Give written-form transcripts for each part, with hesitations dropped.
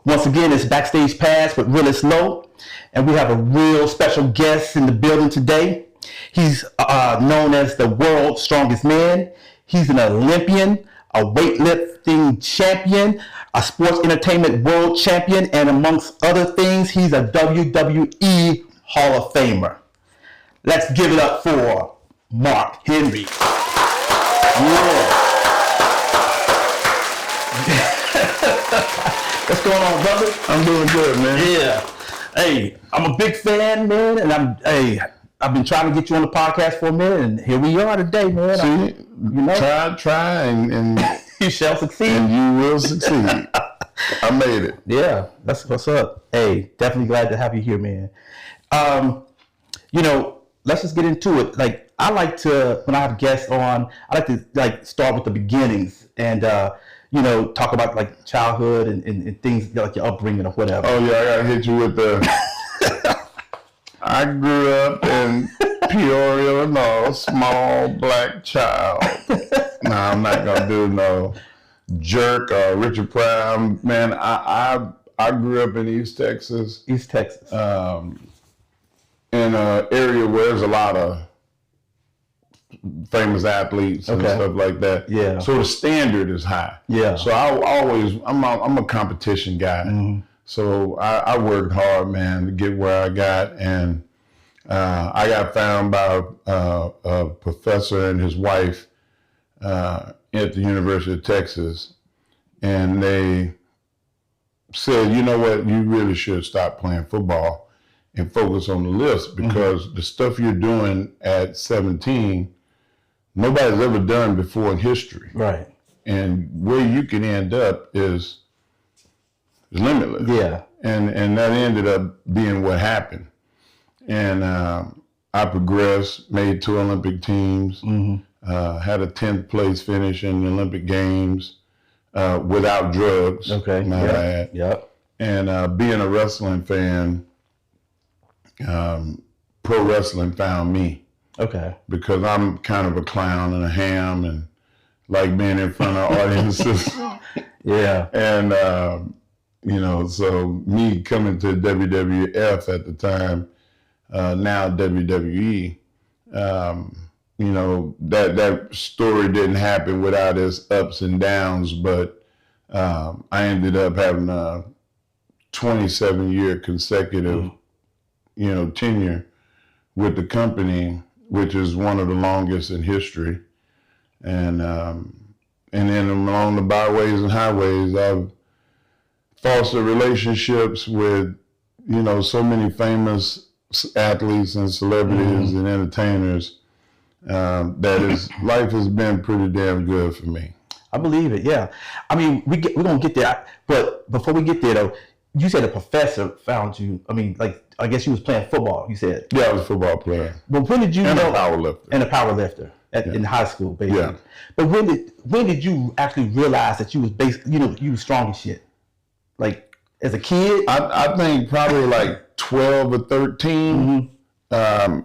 Once again, it's Backstage Pass with Realist Low, and we have a real special guest in the building today. He's known as the world's strongest man. He's an Olympian, a weightlifting champion, a sports entertainment world champion, and amongst other things, he's a WWE Hall of Famer. Let's give it up for Mark Henry. Yeah. What's going on, brother? I'm doing good, man. Yeah. Hey, I'm a big fan, man, and I've been trying to get you on the podcast for a minute, and here we are today, man. See, try, and you shall succeed. And you will succeed. I made it. Yeah, that's what's up. Hey, definitely glad to have you here, man. Let's just get into it. Like, I like to, when I have guests on, I like to start with the beginnings and talk about like childhood and things like your upbringing or whatever. Oh yeah, I gotta hit you with the. I grew up in Peoria, Illinois, small black child. No, I'm not gonna do no jerk or Richard Pryor. Man, I grew up in East Texas. East Texas. In an area where there's a lot of famous athletes and stuff like that. Yeah. So the standard is high. Yeah. So I'm a competition guy. Mm-hmm. So I worked hard, man, to get where I got, and I got found by a professor and his wife at the University of Texas, and they said, you know what, you really should stop playing football and focus on the list, because the stuff you're doing at 17, nobody's ever done before in history. Right. And where you can end up is limitless. Yeah. And that ended up being what happened. And I progressed, made 2 Olympic teams, had a 10th place finish in the Olympic Games without drugs. Okay. Yep. And being a wrestling fan, pro wrestling found me. Okay. Because I'm kind of a clown and a ham and like being in front of audiences. Yeah. And, so me coming to WWF at the time, now WWE, that story didn't happen without its ups and downs, but I ended up having a 27-year consecutive, tenure with the company, which is one of the longest in history. And then along the byways and highways, I've fostered relationships with, so many famous athletes and celebrities and entertainers. Life has been pretty damn good for me. I believe it, yeah. I mean, we're going to get there. But before we get there, though, you said a professor found you. I mean, I guess you was playing football, you said. Yeah, I was a football player. But when did you know? A power lifter. And a power lifter in high school, basically. Yeah. But when did you actually realize that you was you was strong as shit? Like, as a kid? I think probably like 12 or 13. There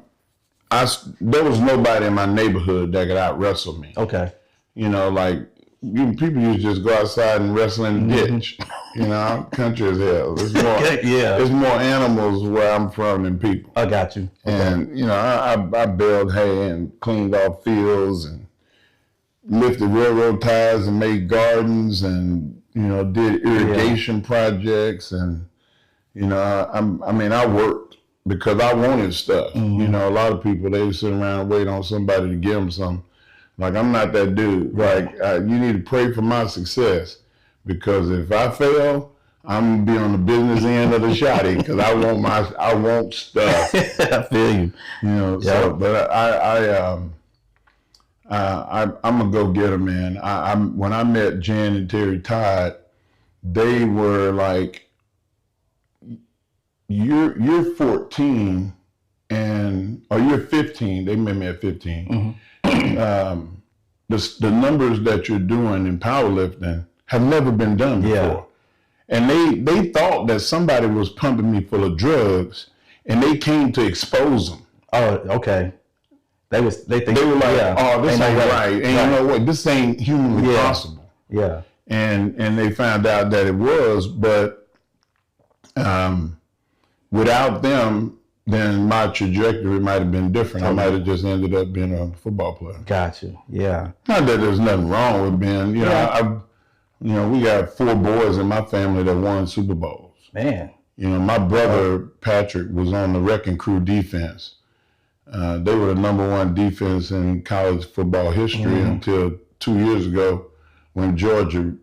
was nobody in my neighborhood that could out wrestle me. Okay. People used to just go outside and wrestle in the ditch. Country as hell. There's more animals where I'm from than people. I got you. Okay. And I baled hay and cleaned off fields and lifted railroad ties and made gardens and did irrigation projects, and I worked because I wanted stuff. A lot of people, they sit around and wait on somebody to give them something. Like, I'm not that dude. Like, you need to pray for my success, because if I fail, I'm gonna be on the business end of the shotty, because I want stuff. I feel you. So, but I'm a go-getter, man. When I met Jan and Terry Todd, they were like, you're 14 or you're 15. They met me at 15. The numbers that you're doing in powerlifting have never been done before. Yeah. And they thought that somebody was pumping me full of drugs, and they came to expose them. Oh, okay. They were like, oh, this ain't right. And you know what? This ain't humanly possible. Yeah. And they found out that it was, but Without them, then my trajectory might have been different. I might have just ended up being a football player. Gotcha. Yeah. Not that there's nothing wrong with being, we got 4 boys in my family that won Super Bowls. Man. My brother Patrick was on the wrecking crew defense. They were the #1 defense in college football history until 2 years ago when Georgia,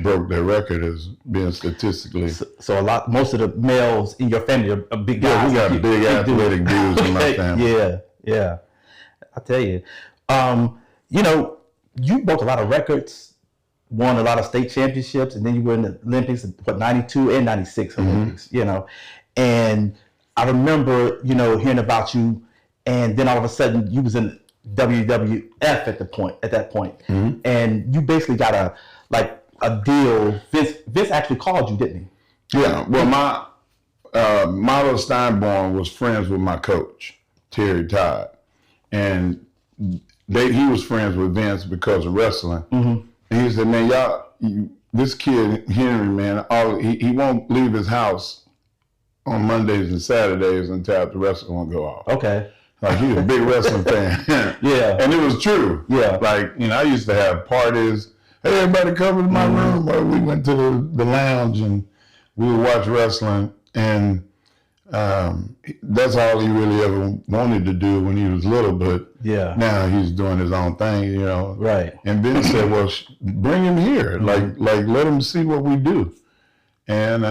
broke their record as being statistically. So most of the males in your family are big guys. Yeah, we got big athletic dudes in my family. Yeah. I tell you, you broke a lot of records, won a lot of state championships, and then you were in the Olympics, 92 and 96 Olympics, and I remember, hearing about you, and then all of a sudden you was in WWF at that point, and you basically got a deal. Vince actually called you, didn't he? Yeah. Well, my Milo Steinborn was friends with my coach, Terry Todd, and he was friends with Vince because of wrestling. And he said, "Man, this kid Henry, man, he won't leave his house on Mondays and Saturdays until after wrestling will go off." Okay. Like, he's a big wrestling fan. Yeah. And it was true. Yeah. Like, I used to have parties. Hey, everybody come to my room. Or we went to the lounge and we would watch wrestling. And that's all he really ever wanted to do when he was little. But now he's doing his own thing, Right. And Vince said, well, bring him here. Like let him see what we do. And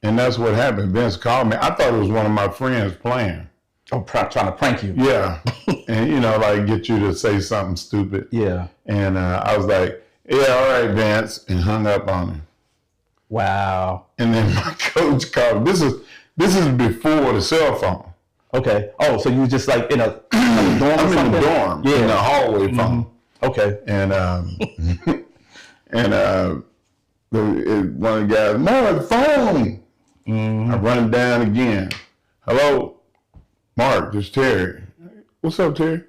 that's what happened. Vince called me. I thought it was one of my friends playing. Oh, trying to prank you. Yeah. And, get you to say something stupid. Yeah. And I was like, yeah, all right, Vince, and hung up on him. Wow. And then my coach called. This is before the cell phone. Okay. Oh, so you were just like in a dorm? I'm in the dorm, in the hallway phone. Okay. And one of the guys, no, the phone. I run him down again. Hello, Mark, this is Terry. What's up, Terry?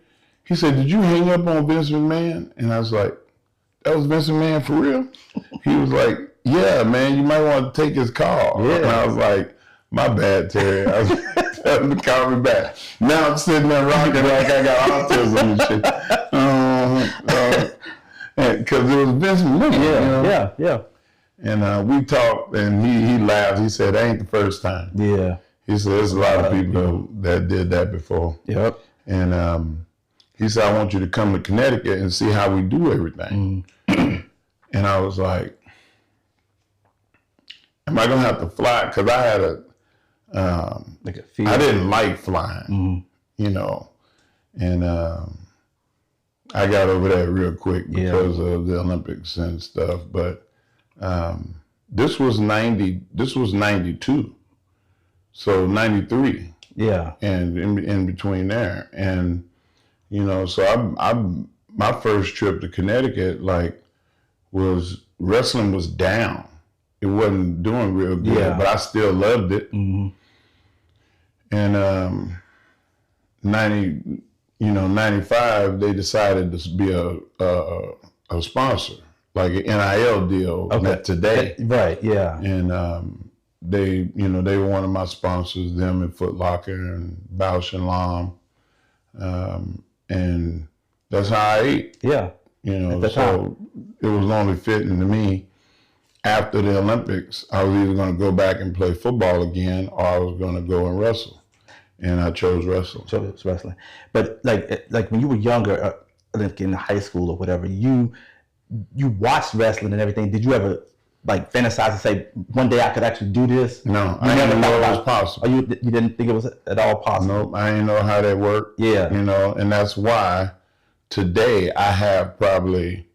He said, did you hang up on Vince McMahon? And I was like, that was Vince McMahon for real? He was like, yeah, man, you might want to take his call. Yeah. And I was like, my bad, Terry. I was telling him to call me back. Now I'm sitting there rocking like I got autism and shit. Because it was Vince McMahon. Yeah. And we talked, and he laughed. He said, that ain't the first time. Yeah. He said, there's a lot of people that did that before. Yep. And he said, I want you to come to Connecticut and see how we do everything. And I was like, am I going to have to fly? Because I had I didn't like flying, and I got over that real quick because of the Olympics and stuff. But this was 92. So 93. Yeah. And in between there. And, so my first trip to Connecticut, wrestling was down. It wasn't doing real good, but I still loved it. And 95, they decided to be a sponsor, like an NIL deal today. Right, yeah. And they were one of my sponsors, them and Foot Locker and Bausch and Lomb. And that's how I ate. Yeah. So it was only fitting to me. After the Olympics, I was either going to go back and play football again, or I was going to go and wrestle. And I chose wrestling. Chose wrestling. But like when you were younger, like in high school or whatever, you watched wrestling and everything. Did you ever fantasize and say, one day I could actually do this? No, I didn't know it was possible. Or you didn't think it was at all possible? Nope, I didn't know how that worked. Yeah. And that's why today I have probably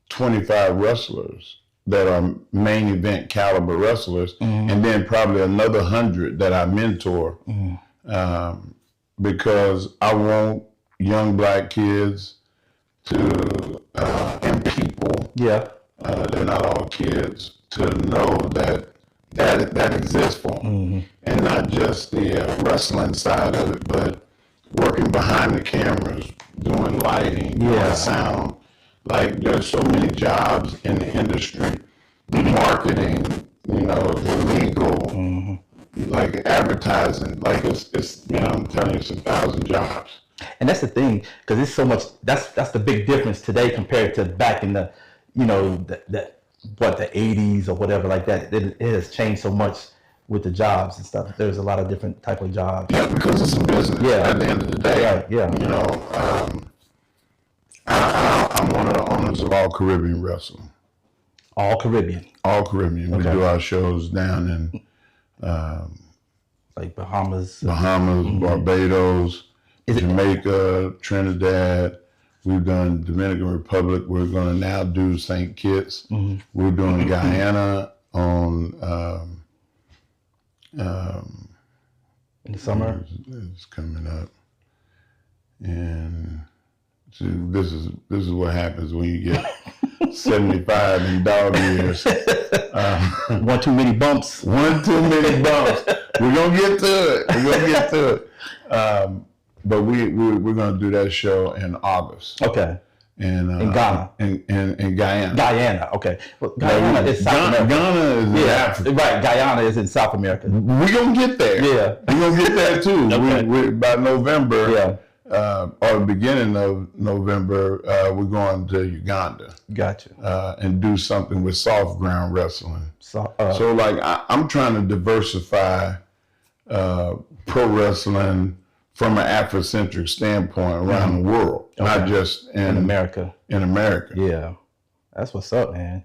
25 wrestlers that are main event caliber wrestlers, and then probably another 100 that I mentor, because I want young black kids to, and people, they're not all kids, to know that exists for them, and not just the wrestling side of it, but working behind the cameras, doing lighting, doing sound. There's so many jobs in the industry, marketing, illegal, like advertising, like it's I'm telling you, it's 1,000 jobs. And that's the thing, because it's so much. That's the big difference today compared to back in the, the 80s or whatever like that. It has changed so much with the jobs and stuff. There's a lot of different type of jobs. Yeah, because it's a business. Yeah. At the end of the day. Right. Yeah. I'm one of the owners of All Caribbean Wrestling. All Caribbean. All Caribbean. Okay. We do our shows down in like Bahamas, Barbados, Jamaica, Trinidad. We've done Dominican Republic. We're going to now do St. Kitts. We're doing Guyana on in the summer. It's coming up, and so this is what happens when you get 75 in dog years. One too many bumps. One too many bumps. We're gonna get to it. But we're gonna do that show in August. Okay. And in Ghana. In Guyana. Guyana. Okay. Well, Guyana is South America. Ghana is in Africa. Right. Guyana is in South America. We're gonna get there. Yeah. We're gonna get there too. Okay. By November. Yeah. Or the beginning of November, we're going to Uganda. Gotcha. And do something with soft ground wrestling. So like I'm trying to diversify pro wrestling from an Afrocentric standpoint around the world, not just in America. In America. Yeah, that's what's up, man.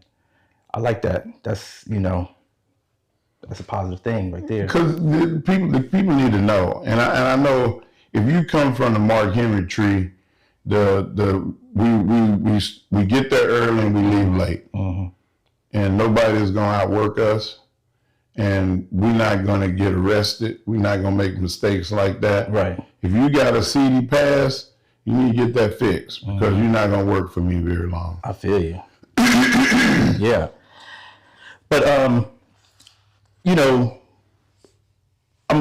I like that. That's that's a positive thing right there. Because the people need to know, and I know. If you come from the Mark Henry tree, we get there early and we leave late, and nobody's gonna outwork us, and we're not gonna get arrested. We're not gonna make mistakes like that. Right. If you got a CD pass, you need to get that fixed because you're not gonna work for me very long. I feel you. Yeah. But I'm gonna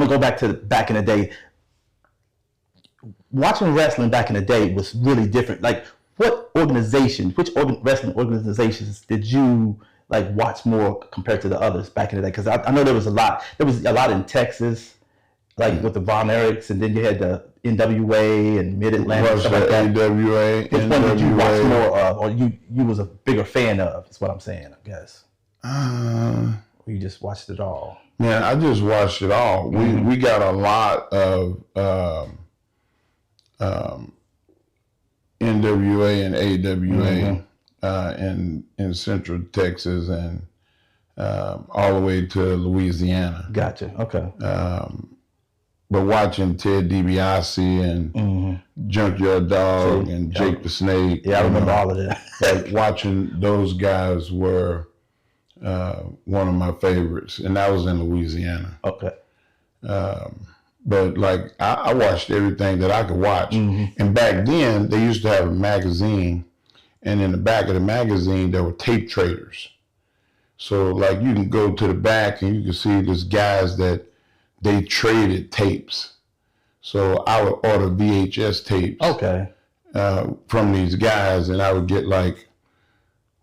go back to back in the day. Watching wrestling back in the day was really different. Like, which wrestling organizations did you like watch more compared to the others back in the day? Because I know there was a lot. There was a lot in Texas, like with the Von Erichs, and then you had the NWA and Mid Atlantic and stuff like that. NWA. Which one did you watch more of, or you was a bigger fan of? Is what I'm saying, I guess. Or you just watched it all? Man, I just watched it all. We got a lot of. NWA and AWA in Central Texas and all the way to Louisiana. Gotcha. Okay. But watching Ted DiBiase and Junkyard Dog and Jake the Snake. Yeah, I remember all of that. Like watching those guys were one of my favorites, and that was in Louisiana. Okay. But like I watched everything that I could watch. And back then they used to have a magazine, and in the back of the magazine there were tape traders. So like you can go to the back and you can see these guys that they traded tapes. So I would order VHS tapes from these guys, and I would get like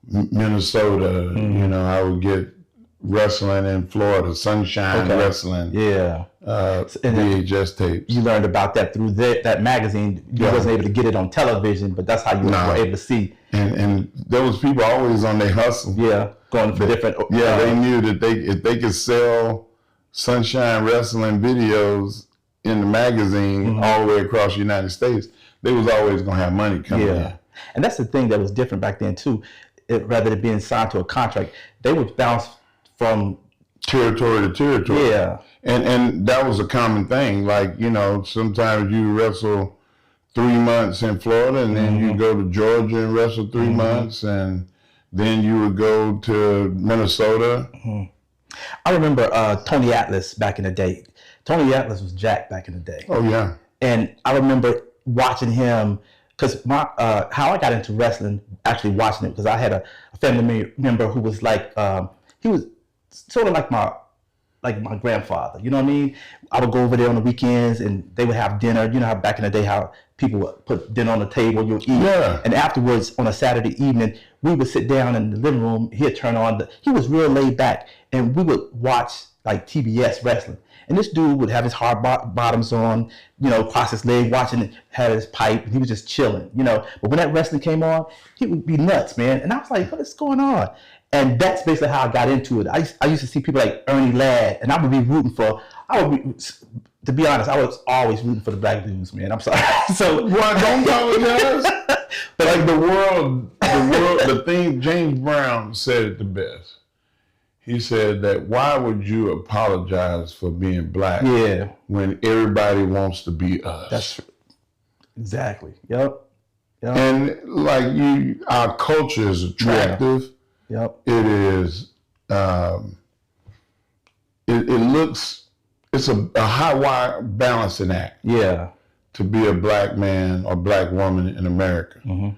Minnesota, I would get wrestling in Florida, Sunshine Wrestling. Yeah. VHS tapes. You learned about that through that magazine. You wasn't able to get it on television, but that's how you were able to see. And there was people always on their hustle. Yeah, going for different. Yeah, they knew that if they could sell Sunshine Wrestling videos in the magazine all the way across the United States, they was always going to have money coming in. And that's the thing that was different back then too. Rather than being signed to a contract, they would bounce from territory to territory. Yeah. And that was a common thing. Like, sometimes you wrestle 3 months in Florida, and then you go to Georgia and wrestle 3 months, and then you would go to Minnesota. I remember Tony Atlas back in the day. Tony Atlas was jacked back in the day. Oh, yeah. And I remember watching him, because how I got into wrestling, actually watching it, because I had a family member who was like, he was sort of like my grandfather, you know what I mean? I would go over there on the weekends and they would have dinner. You know how back in the day how people would put dinner on the table, you would eat. Yeah. And afterwards on a Saturday evening, we would sit down in the living room, he'd turn on he was real laid back. and we would watch like TBS wrestling. And this dude would have his hard bottoms on, cross his leg, watching it, had his pipe, and he was just chilling, But when that wrestling came on, he would be nuts, man. And I was like, what is going on? And that's basically how I got into it. I used to see people like Ernie Ladd, and I would be rooting for, to be honest, I was always rooting for the black dudes, man. I'm sorry. So well, don't apologize. But like the thing, James Brown said it the best. He said that why would you apologize for being black when everybody wants to be us? That's exactly. Yep. And like our culture is attractive. Yep. It is. It looks. It's a high wire balancing act. Yeah. To be a black man or black woman in America. Mm-hmm.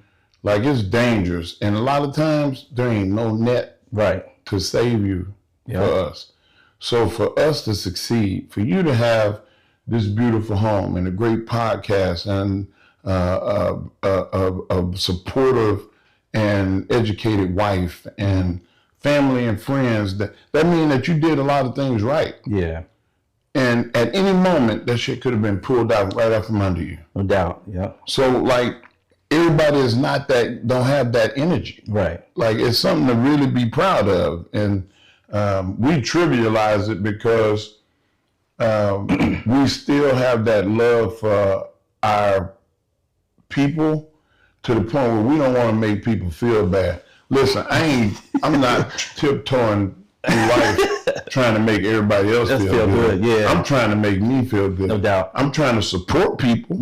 Like it's dangerous, and a lot of times there ain't no net to save you for us. So for us to succeed, for you to have this beautiful home and a great podcast and a supportive and educated wife and family and friends, that means that you did a lot of things right. Yeah. And at any moment, that shit could have been pulled out right out from under you. No doubt, yeah. So like, everybody is don't have that energy. Right. Like it's something to really be proud of. And we trivialize it because we still have that love for our people to the point where we don't want to make people feel bad. Listen, I'm not tiptoeing through life trying to make everybody else feel good. Yeah. I'm trying to make me feel good. No doubt. I'm trying to support people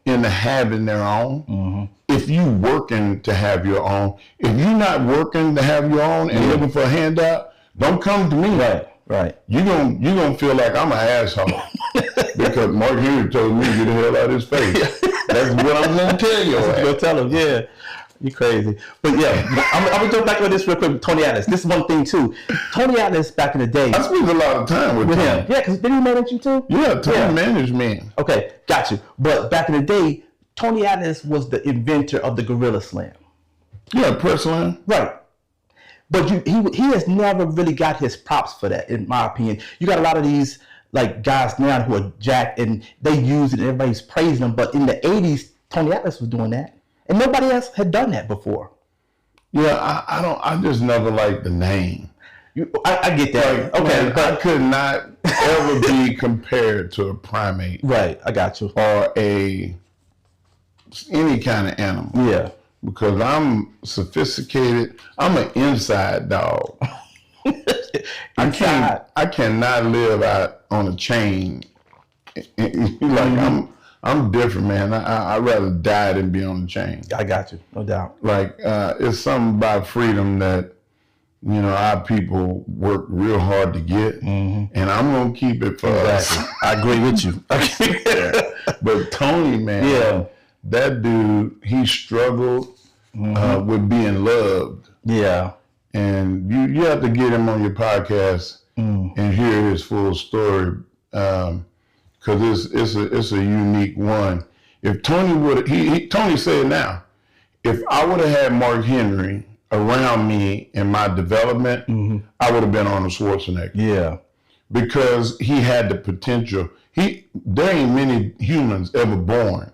into having their own. Mm-hmm. If you working to have your own, if you're not working to have your own and looking for a handout, don't come to me. Right. You're gonna feel like I'm an asshole because Mark Henry told me to get the hell out of his face. That's what I'm gonna tell you. Go tell him, yeah. You crazy. But yeah, I'm gonna go back on this real quick with Tony Atlas. This is one thing too. Tony Atlas back in the day. I spent a lot of time with Tony. him. Yeah, because did he manage you too? Yeah, Tony managed me. Okay, got you. But back in the day, Tony Atlas was the inventor of the Gorilla Slam. Yeah, press slam. Right. But he has never really got his props for that, in my opinion. You got a lot of these like guys now who are jacked and they use it and everybody's praising them. But in the 80s, Tony Atlas was doing that. And nobody else had done that before. Yeah, I just never liked the name. I get that. Like, okay, but I could not ever be compared to a primate. Right, I got you. Or any kind of animal. Yeah. Because I'm sophisticated. I'm an inside dog. I cannot live out on a chain. Like I'm different, man. I'd rather die than be on the chain. I got you, no doubt. Like it's something about freedom that our people work real hard to get, and I'm gonna keep it for us. I agree with you. Yeah. But Tony, man, that dude, he struggled with being loved. Yeah. And you have to get him on your podcast and hear his full story. Because it's a unique one. If Tony would, Tony said now, if I would have had Mark Henry around me in my development, I would have been Arnold Schwarzenegger. Yeah. Because he had the potential. There ain't many humans ever born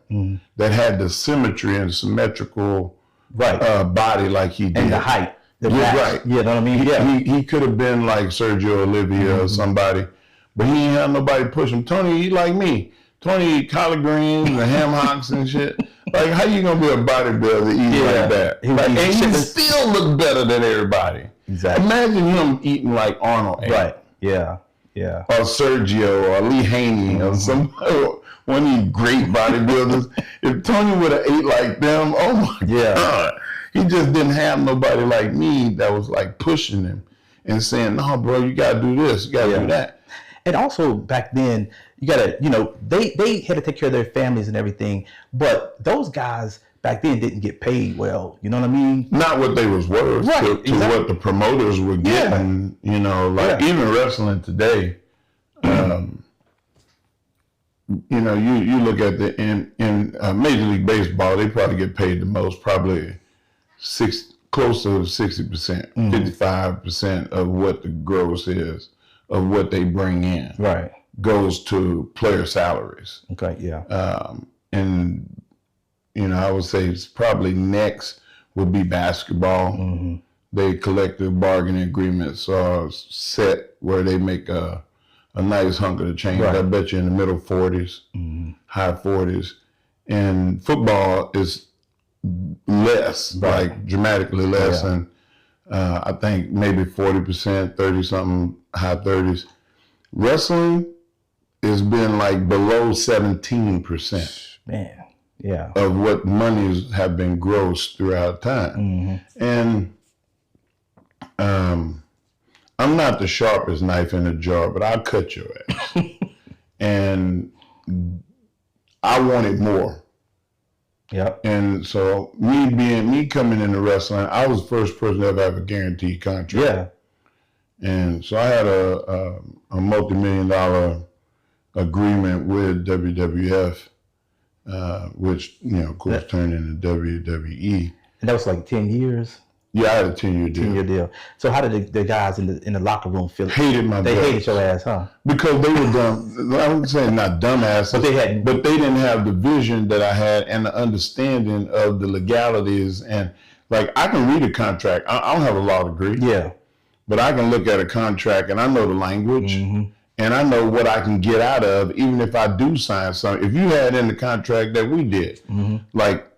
that had the symmetry and symmetrical body like he did. And the height. Right. You know what I mean? Yeah. He could have been like Sergio Oliva or somebody. But he ain't had nobody push him. Tony, he like me. Tony eat collard greens and ham hocks and shit. Like, how you gonna be a bodybuilder eating like that? And he still look better than everybody. Exactly. Imagine him eating like Arnold ate. Right. Yeah. Yeah. Or Sergio or Lee Haney or one of these great bodybuilders. If Tony would have ate like them, oh my God. He just didn't have nobody like me that was like pushing him and saying, no, bro, you gotta do this, you gotta do that. And also back then, you gotta, they had to take care of their families and everything, but those guys back then didn't get paid well. You know what I mean? Not what they was worth to what the promoters were getting. Even wrestling today. You look at in Major League Baseball, they probably get paid the most, probably close to 60%, 55% of what the gross is of what they bring in. Right. Goes to player salaries. Okay, yeah. And, I would say it's probably next would be basketball. They collective bargaining agreements are set where they make a nice hunk of the change. Right. I bet you in the middle 40s, high 40s. And football is less, like dramatically less. Yeah. And I think maybe 40%, 30-something, high 30s. Wrestling has been like below 17%. Man, yeah. Of what monies have been grossed throughout time. And I'm not the sharpest knife in the jar, but I'll cut your ass. And I wanted more. Yep. And so me coming into wrestling, I was the first person to ever have a guaranteed contract. Yeah. And so I had a multi-million-dollar agreement with WWF, which, of course, turned into WWE. And that was like 10 years? Yeah, I had a 10-year deal. 10-year deal. So how did the guys in the locker room feel? Hated my They guts. hated your ass, huh? Because they were dumb. I'm saying not dumbasses, but they didn't have the vision that I had and the understanding of the legalities. And like, I can read a contract. I don't have a law degree. Yeah. But I can look at a contract and I know the language and I know what I can get out of, even if I do sign something. If you had in the contract that we did, like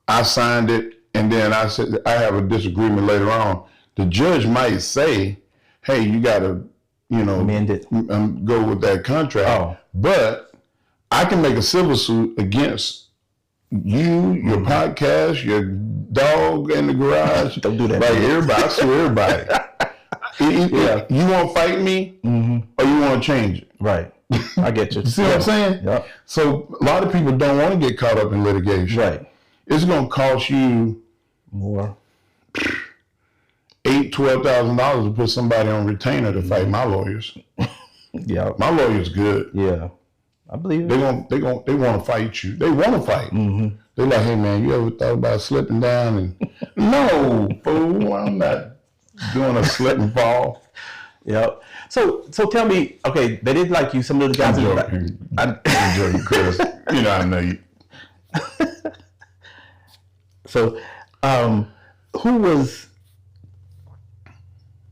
I signed it, and then I said, I have a disagreement later on. The judge might say, hey, you got to, amend it. Go with that contract. Oh. But I can make a civil suit against you, your podcast, your dog in the garage. Don't do that. Like everybody, I sue everybody. You want to fight me or you want to change it? Right. I get you. See what I'm saying? Yep. So a lot of people don't want to get caught up in litigation. Right. It's going to cost you more. $12,000 to put somebody on retainer to fight my lawyers. Yeah. My lawyer's good. Yeah. I believe it. They want to fight you. They want to fight. They're like, hey man, you ever thought about slipping down? And no, fool, I'm not doing a slip and fall. Yep. So tell me, okay, they didn't like you. Some of the guys. I'm joking, Chris. I know you. So, who was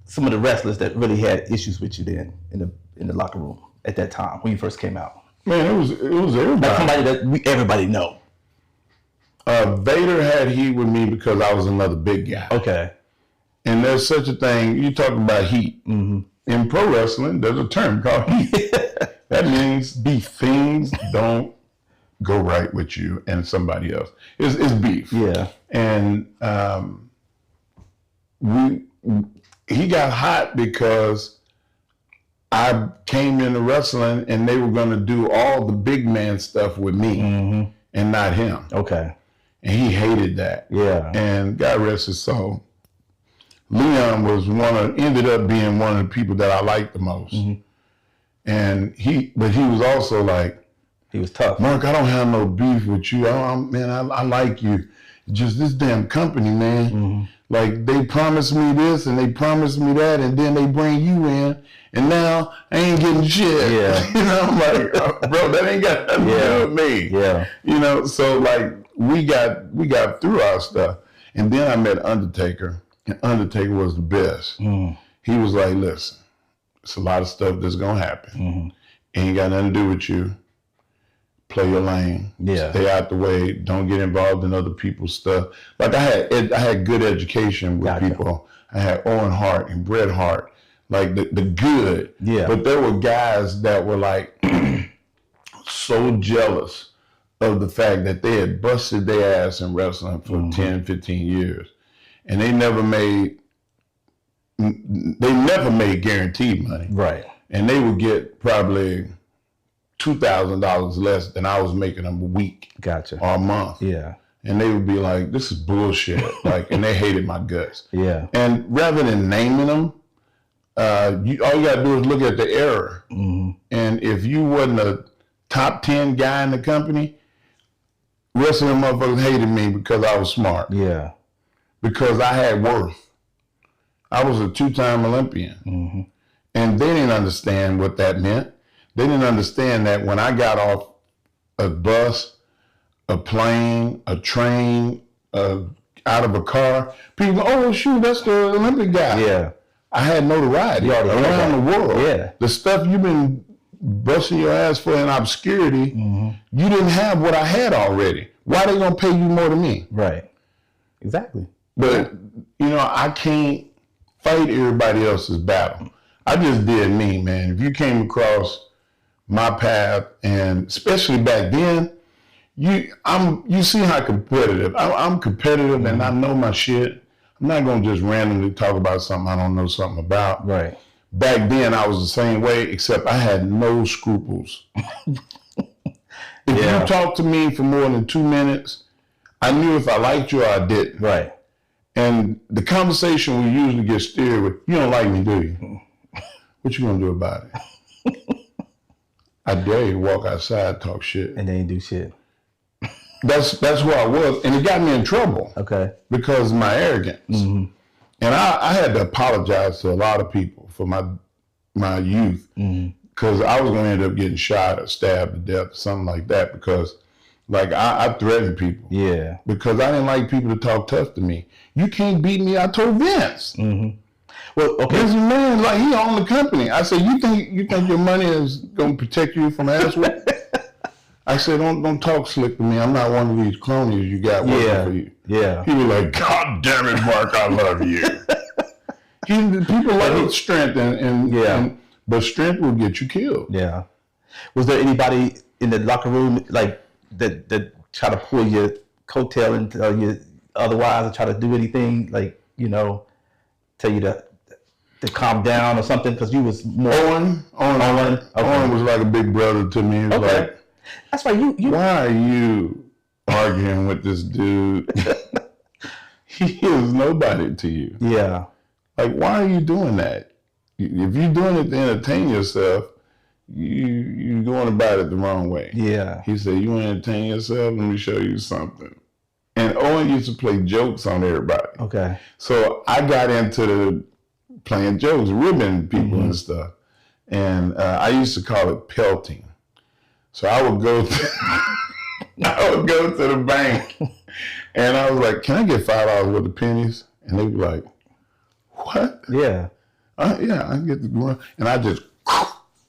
some of the wrestlers that really had issues with you then in the locker room at that time when you first came out? Man, it was everybody. Like somebody that everybody know. Vader had heat with me because I was another big guy. Okay. And there's such a thing. You talk about heat. In pro wrestling, there's a term called heat. That means beef. Things don't go right with you and somebody else. It's beef. Yeah. And he got hot because I came into wrestling and they were going to do all the big man stuff with me and not him. Okay. And he hated that. Yeah. And God rest his soul. Leon ended up being one of the people that I liked the most. And he was also like, he was tough. Mark, I don't have no beef with you. I like you. Just this damn company, man. Like they promised me this and they promised me that, and then they bring you in, and now I ain't getting shit. Yeah. I'm like, bro, that ain't got nothing to do with me. Yeah. So like we got through our stuff, and then I met Undertaker, and Undertaker was the best. He was like, listen, it's a lot of stuff that's gonna happen. Ain't got nothing to do with you. Play your lane. Yeah. Stay out the way. Don't get involved in other people's stuff. Like I had good education with people. I had Owen Hart and Bret Hart, like the good. Yeah. But there were guys that were like so jealous of the fact that they had busted their ass in wrestling for 10, 15 years, and they never made guaranteed money. Right. And they would get probably $2,000 less than I was making them a week. Gotcha. Or a month. Yeah. And they would be like, this is bullshit. And they hated my guts. Yeah. And rather than naming them, all you got to do is look at the error. And if you wasn't a top 10 guy in the company, the rest of them motherfuckers hated me because I was smart. Yeah. because I had worth. I was a 2-time Olympian. And they didn't understand what that meant. They didn't understand that when I got off a bus, a plane, a train, out of a car, people go, oh, shoot, that's the Olympic guy. Yeah. I had notoriety around the world. Yeah. The stuff you've been busting your ass for in obscurity, you didn't have what I had already. Why are they going to pay you more than me? Right. Exactly. But, you know, I can't fight everybody else's battle. I just did me, man. If you came across my path, and especially back then, you see how competitive. I'm competitive, and I know my shit. I'm not going to just randomly talk about something I don't know something about. Right. Back then, I was the same way, except I had no scruples. If you talked to me for more than 2 minutes, I knew if I liked you or I didn't. Right. And the conversation we usually get steered with, you don't like me, do you? What you gonna do about it? I dare you to walk outside and talk shit. And they ain't do shit. That's where I was. And it got me in trouble. Okay. Because of my arrogance. And I had to apologize to a lot of people for my youth. Because I was gonna end up getting shot or stabbed to death or something like that, because like I threatened people. Yeah. Because I didn't like people to talk tough to me. You can't beat me. I told Vince. Well, okay. This man, like, he owned the company. I said, you think your money is gonna protect you from ass whooping? I said, don't talk slick to me. I'm not one of these cronies you got working for you. Yeah. He was like, God damn it, Mark, I love you. People like strength but strength will get you killed. Yeah. Was there anybody in the locker room like that try to pull your coattail and tell you otherwise, or try to do anything, like, you know, tell you to calm down or something, because you was more Owen was like a big brother to me. He was like, that's why you why are you arguing with this dude? He is nobody to you. Yeah. Like, why are you doing that? If you're doing it to entertain yourself, you're going about it the wrong way. Yeah. He said, you want to entertain yourself? Let me show you something. And Owen used to play jokes on everybody. Okay. So I got into playing jokes, ribbing people and stuff. And I used to call it pelting. So I would go to the bank, and I was like, can I get $5 worth of pennies? And they'd be like, what? Yeah. Yeah, I can get the money. And I just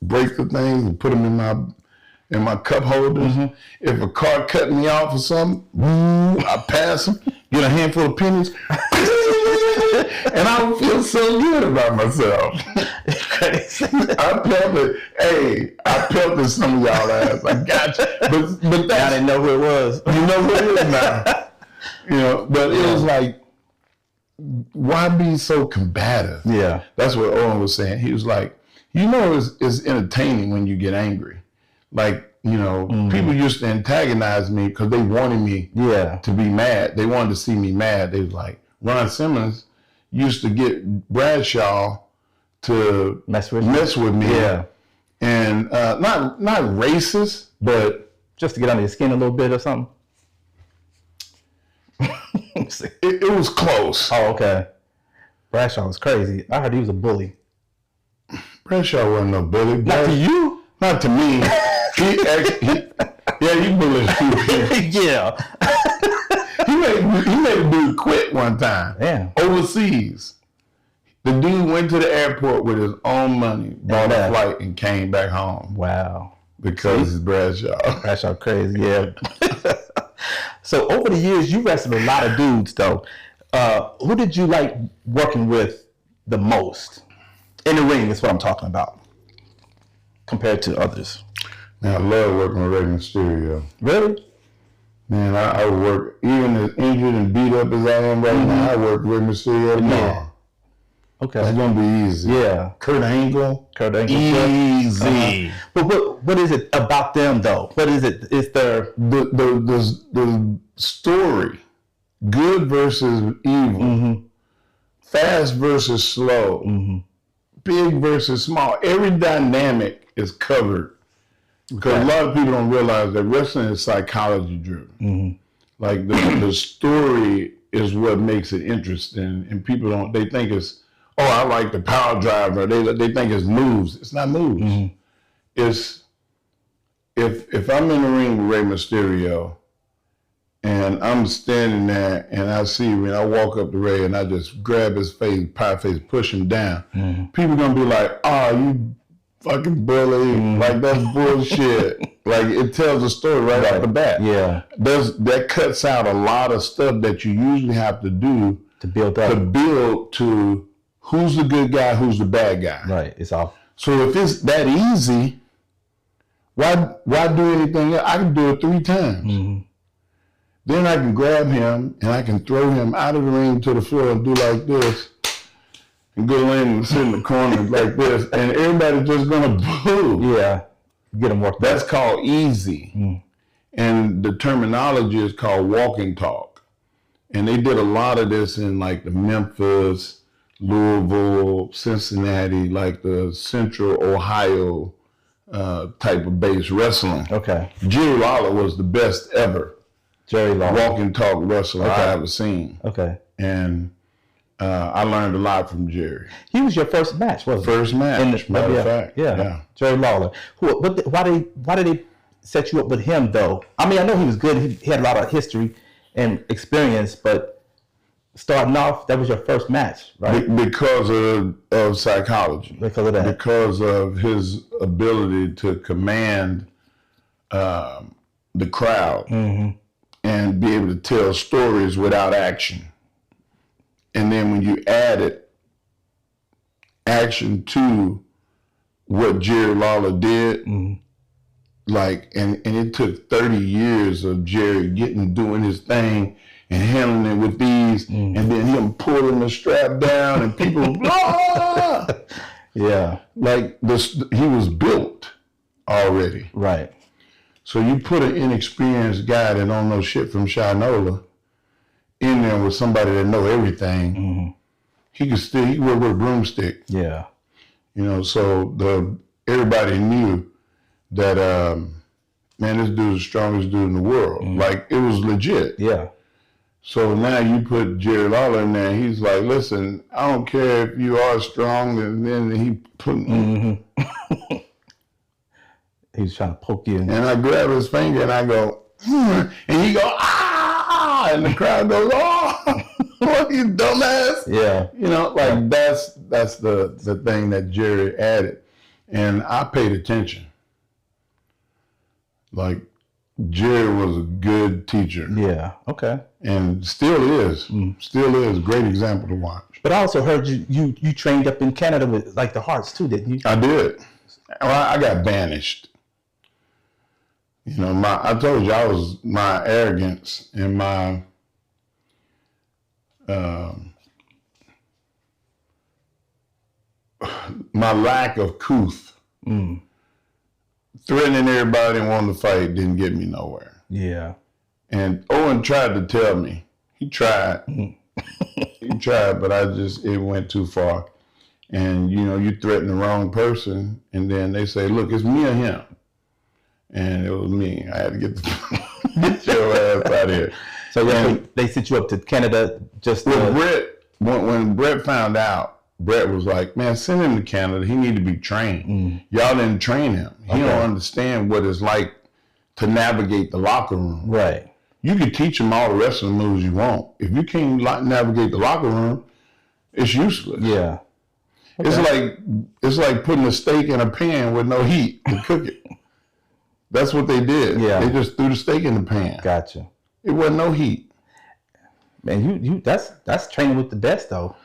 break the things and put them in my cup holders. If a car cut me off or something, I pass them, get a handful of pennies, and I would feel so good about myself. I pelted some of y'all ass. I got you. But I didn't know who it was. You know who it is now. You know, but it was like, why be so combative? Yeah. That's what Owen was saying. He was like, you know, it's entertaining when you get angry. Like, you know, people used to antagonize me because they wanted me to be mad. They wanted to see me mad. They was like, Ron Simmons used to get Bradshaw to mess with me. Yeah. And not racist, but just to get under your skin a little bit or something. It was close. Oh, okay. Bradshaw was crazy. I heard he was a bully. Bradshaw wasn't no bully. Not to you? Not to me. He bullied people. Yeah. He made a dude quit one time. Yeah. Overseas. The dude went to the airport with his own money, bought a flight, and came back home. Wow. Because it's Bradshaw. Bradshaw crazy, yeah. So over the years, you wrestled a lot of dudes, though. Who did you like working with the most? In the ring is what I'm talking about, compared to others. Man, I love working with Rey Mysterio. Really? Man, I would work, even as injured and beat up as I am right now, I work with Rey Mysterio tomorrow. Okay. It's going to be easy. Yeah. Kurt Angle. Easy. But what is it about them, though? What is it? Is there the story, good versus evil, fast versus slow, big versus small. Every dynamic is covered. Because a lot of people don't realize that wrestling is psychology driven. Like the story is what makes it interesting. And people they think it's, oh, I like the power driver. They think it's moves. It's not moves. Mm-hmm. It's, if I'm in the ring with Rey Mysterio and I'm standing there and I see when I walk up to Rey and I just grab his face, pie face, push him down, people gonna be like, oh, you fucking bully, like that's bullshit. Like it tells a story right off the bat. Yeah. That cuts out a lot of stuff that you usually have to do to build up. To build to who's the good guy, who's the bad guy. Right. It's all. So if it's that easy, why do anything else? I can do it 3 times. Mm-hmm. Then I can grab him and I can throw him out of the ring to the floor and do like this. And go in and sit in the corner like this, and everybody's just gonna boo. Yeah, get them worked. That's called easy, and the terminology is called walking talk. And they did a lot of this in like the Memphis, Louisville, Cincinnati, like the Central Ohio type of base wrestling. Okay. Jerry Lawler was the best ever. Jerry Lawler, walking talk wrestler I ever seen. Okay. And I learned a lot from Jerry. He was your first match, wasn't it? First match, matter of fact. Yeah. Jerry Lawler. Why did they set you up with him, though? I mean, I know he was good. He had a lot of history and experience, but starting off, that was your first match, right? Because of psychology. Because of that. Because of his ability to command the crowd and be able to tell stories without action. And then when you added action to what Jerry Lawler did, like, and it took 30 years of Jerry doing his thing and handling it with ease, and then him pulling the strap down and people, blah! Yeah. Like he was built already. Right. So you put an inexperienced guy that don't know shit from Shinola in there with somebody that know everything, he could work with a broomstick. Yeah. You know, so everybody knew that, man, this dude's the strongest dude in the world. Like, it was legit. Yeah. So now you put Jerry Lawler in there, he's like, listen, I don't care if you are strong, and then he put He's trying to poke you. And I grab his finger and I go, and he go, ah, and the crowd goes, oh, what, you dumbass. Yeah. You know, like that's the thing that Jerry added. And I paid attention. Like, Jerry was a good teacher. Yeah, okay. And still is. Still is. Great example to watch. But I also heard you trained up in Canada with like the Hearts too, didn't you? I did. I got banished. You know, I told you my arrogance and my lack of couth, threatening everybody and wanting to fight didn't get me nowhere. Yeah. And Owen tried to tell me. He tried. He tried, but it went too far. And, you know, you threaten the wrong person, and then they say, look, it's me or him. And it was me. I had to get your ass out of here. So they sent you up to Canada just with Brett. When Brett found out, Brett was like, man, send him to Canada. He need to be trained. Y'all didn't train him. He don't understand what it's like to navigate the locker room. Right. You can teach him all the wrestling moves you want. If you can't navigate the locker room, it's useless. Yeah. Okay. It's like putting a steak in a pan with no heat to cook it. That's what they did. Yeah. They just threw the steak in the pan. Gotcha. It wasn't no heat. Man, you that's training with the best though.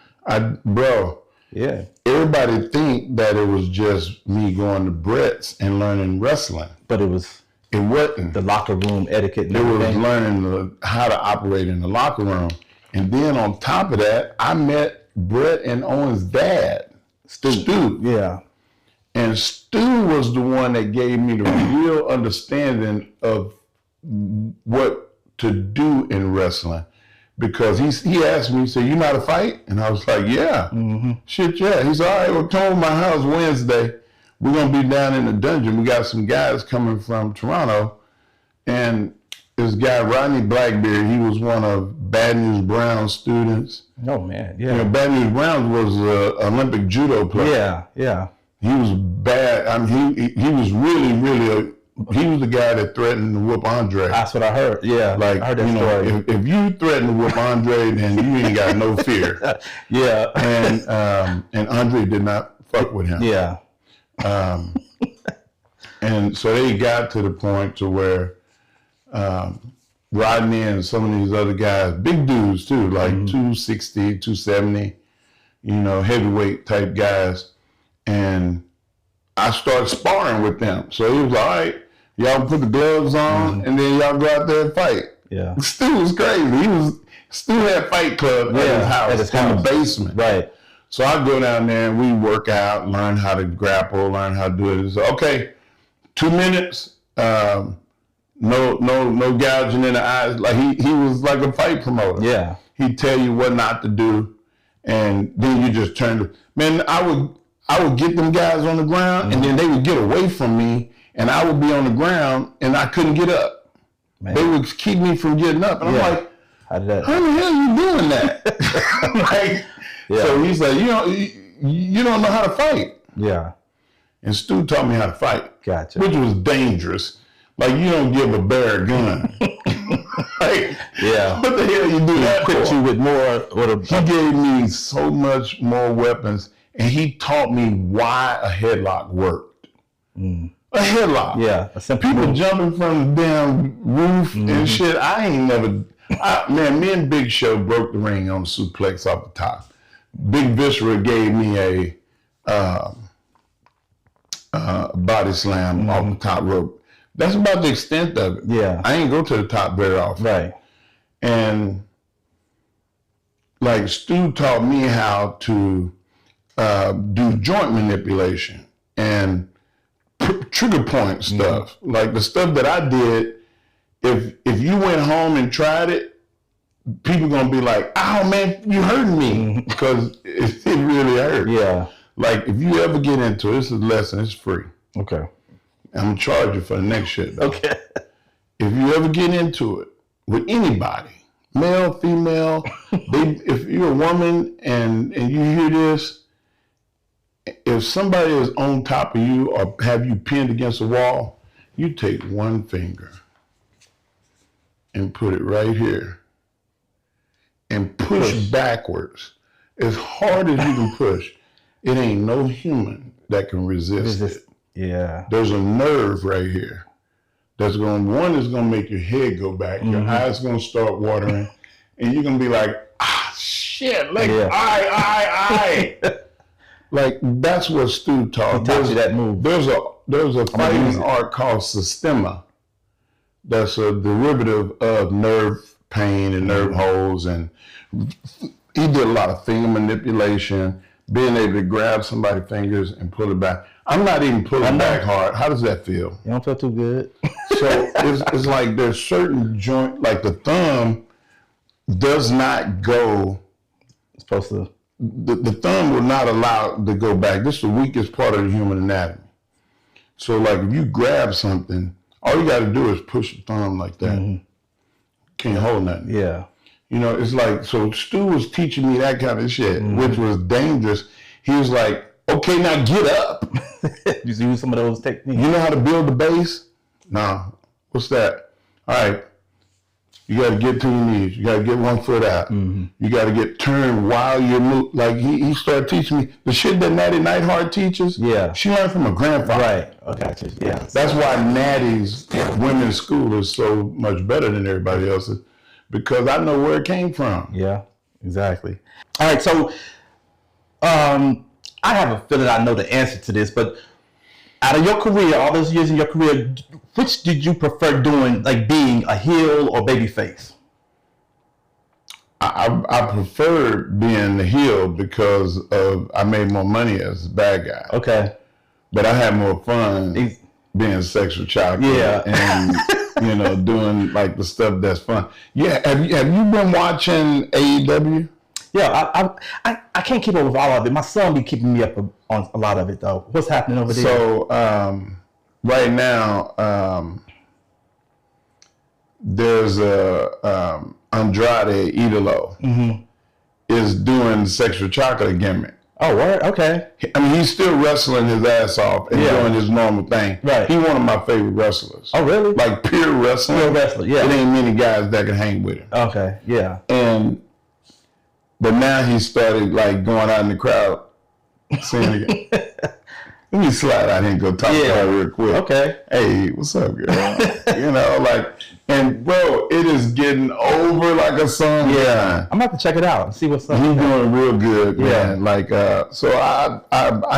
Bro. Yeah. Everybody think that it was just me going to Brett's and learning wrestling. But it wasn't. The locker room etiquette and everything. It was learning how to operate in the locker room. And then on top of that, I met Brett and Owen's dad, Stu. Yeah. And Stu was the one that gave me the real understanding of what to do in wrestling. Because he asked me, he said, you know how to fight? And I was like, yeah. Shit, yeah. He said, all right, well, come to my house Wednesday. We're going to be down in the dungeon. We got some guys coming from Toronto. And this guy, Rodney Blackbeard. He was one of Bad News Brown's students. Oh, man, yeah. You know, Bad News Brown was an Olympic judo player. Yeah. He was bad. I mean, he was really he was the guy that threatened to whoop Andre. That's what I heard. Yeah, like, I heard that story. If you threaten to whoop Andre, then you ain't got no fear. Yeah. And Andre did not fuck with him. Yeah. And so they got to the point to where Rodney and some of these other guys, big dudes too, like 260, 270, you know, heavyweight type guys. And I started sparring with them. So he was like, all right, y'all put the gloves on and then y'all go out there and fight. Yeah. Stu was crazy. Stu had Fight Club at his house in the basement. Right. So I go down there and we work out, learn how to grapple, learn how to do it. So, okay, 2 minutes, no gouging in the eyes. Like he was like a fight promoter. Yeah. He'd tell you what not to do, and then you just turn to, man, I would get them guys on the ground and then they would get away from me and I would be on the ground and I couldn't get up. Man. They would keep me from getting up. And I'm like, how the hell are you doing that? Like, so he's like, you don't know how to fight. Yeah. And Stu taught me how to fight. Gotcha. Which was dangerous. Like, you don't give a bear a gun. Like, what the hell you do that for? You with more. He gave me so much more weapons, and he taught me why a headlock worked. A headlock. Yeah. People jumping from the damn roof and shit. I ain't never. Man, me and Big Show broke the ring on the suplex off the top. Big Viscera gave me a body slam off the top rope. That's about the extent of it. Yeah. I ain't go to the top very often. Right. And like Stu taught me how to do joint manipulation and trigger point stuff. Like the stuff that I did, if you went home and tried it, people gonna be like, "Oh man, you hurting me," because it really hurt. Yeah. Like if you ever get into it, this is a lesson. It's free. Okay. I'm gonna charge you for the next shit. Though. Okay. If you ever get into it with anybody, male, female, if you're a woman and you hear this, if somebody is on top of you or have you pinned against a wall, you take one finger and put it right here and push backwards as hard as you can push. It ain't no human that can resist it. Yeah. There's a nerve right here that's one is gonna make your head go back, your eyes gonna start watering, and you're gonna be like, shit, like I. Like that's what Stu taught. There's that move. There's a fighting art called Sistema that's a derivative of nerve pain and nerve holes, and he did a lot of finger manipulation, being able to grab somebody's fingers and pull it back. I'm not even pulling back hard. How does that feel? You don't feel too good. So it's like there's certain joint, like the thumb does not go. It's supposed to. The thumb will not allow to go back. This is the weakest part of the human anatomy. So like if you grab something, all you got to do is push the thumb like that. Can't hold nothing. Yeah. You know, it's like, so Stu was teaching me that kind of shit, which was dangerous. He was like, okay, now get up. Just use some of those techniques. You know how to build the base? No. What's that? All right. You got to get to your knees. You got to get 1 foot out. You got to get turned while you're moving. Like he started teaching me the shit that Natty Neidhart teaches. Yeah. She learned from her grandfather. Right. Okay. Yeah. That's why Natty's women's school is so much better than everybody else's, because I know where it came from. Yeah. Exactly. All right. So, I have a feeling I know the answer to this, but out of your career, all those years in your career, which did you prefer doing, like being a heel or babyface? I prefer being the heel because I made more money as a bad guy. Okay. But I had more fun being a sexual child. Yeah. And, doing like the stuff that's fun. Yeah. Have you been watching AEW? Yeah, I can't keep up with all of it. My son be keeping me up on a lot of it, though. What's happening over there? So, right now, there's a Andrade Idolo is doing Sexual Chocolate gimmick. Oh, word? Okay. I mean, he's still wrestling his ass off and doing his normal thing. Right. He's one of my favorite wrestlers. Oh, really? Like pure wrestling. Pure wrestler, yeah. It ain't many guys that can hang with him. Okay, yeah. But now he started like going out in the crowd, singing again. Let me slide out here and go talk to her real quick. Okay. Hey, what's up, girl? And bro, it is getting over like a song. Yeah. I'm about to check it out and see what's up. He's doing real good, man. Like, so I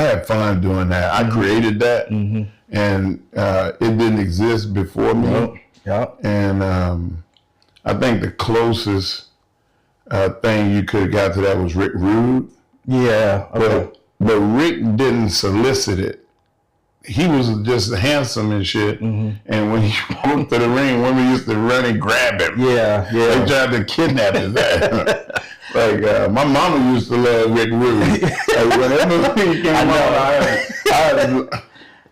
had fun doing that. I created that, and it didn't exist before me. Yep. And I think the closest thing you could have got to that was Rick Rude. Yeah. Okay. But Rick didn't solicit it. He was just handsome and shit. And when he walked to the ring, women used to run and grab him. Yeah. They tried to kidnap his ass. Like, my mama used to love Rick Rude. Like, whenever he came on,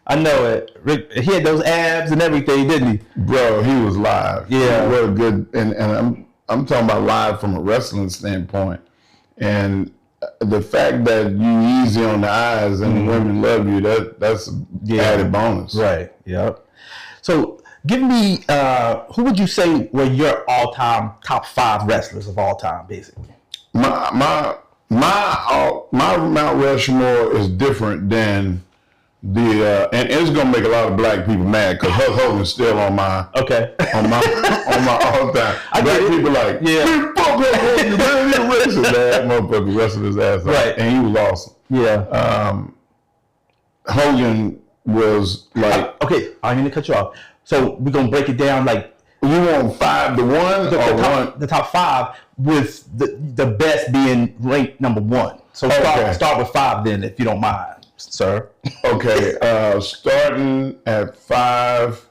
I know it. Rick, he had those abs and everything, didn't he? Bro, he was live. Yeah. What a good, and I'm talking about live from a wrestling standpoint. And the fact that you easy on the eyes and women love you, that's added bonus. Right. Yep. So give me, who would you say were your all-time top 5 wrestlers of all time, basically? My Mount Rushmore is different than and it's gonna make a lot of black people mad because Hulk Hogan's still on my all time. Black people like, fuck Hulk Hogan, man, he's racist. That motherfucker wrestled his ass off, and he was awesome. Yeah. Hogan was like, okay, I'm gonna cut you off. So we're gonna break it down like, you want 5 to 1 the top 5 with the best being ranked number 1. So start with 5 then, if you don't mind, sir. Okay, starting at 5.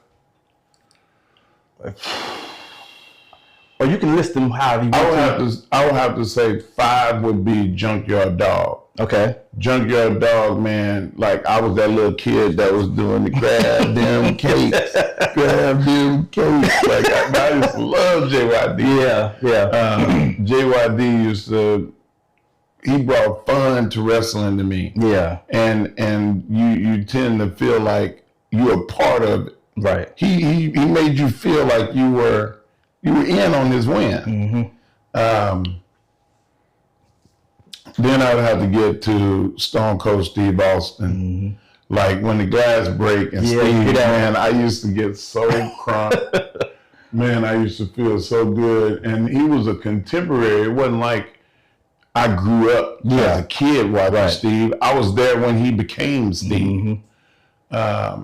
Or you can list them however you want. I would have to say 5 would be Junkyard Dog. Okay. Junkyard Dog, man, like I was that little kid that was doing the grab them cakes. Grab them cakes. Like I used to love JYD. Yeah. JYD he brought fun to wrestling to me. Yeah. And you tend to feel like you're a part of it. Right. He made you feel like you were in on his win. Then I would have to get to Stone Cold Steve Austin. Like when the glass break and Steve, man, I used to get so crunk. Man, I used to feel so good. And he was a contemporary. It wasn't like I grew up as a kid watching Steve. I was there when he became Steve. I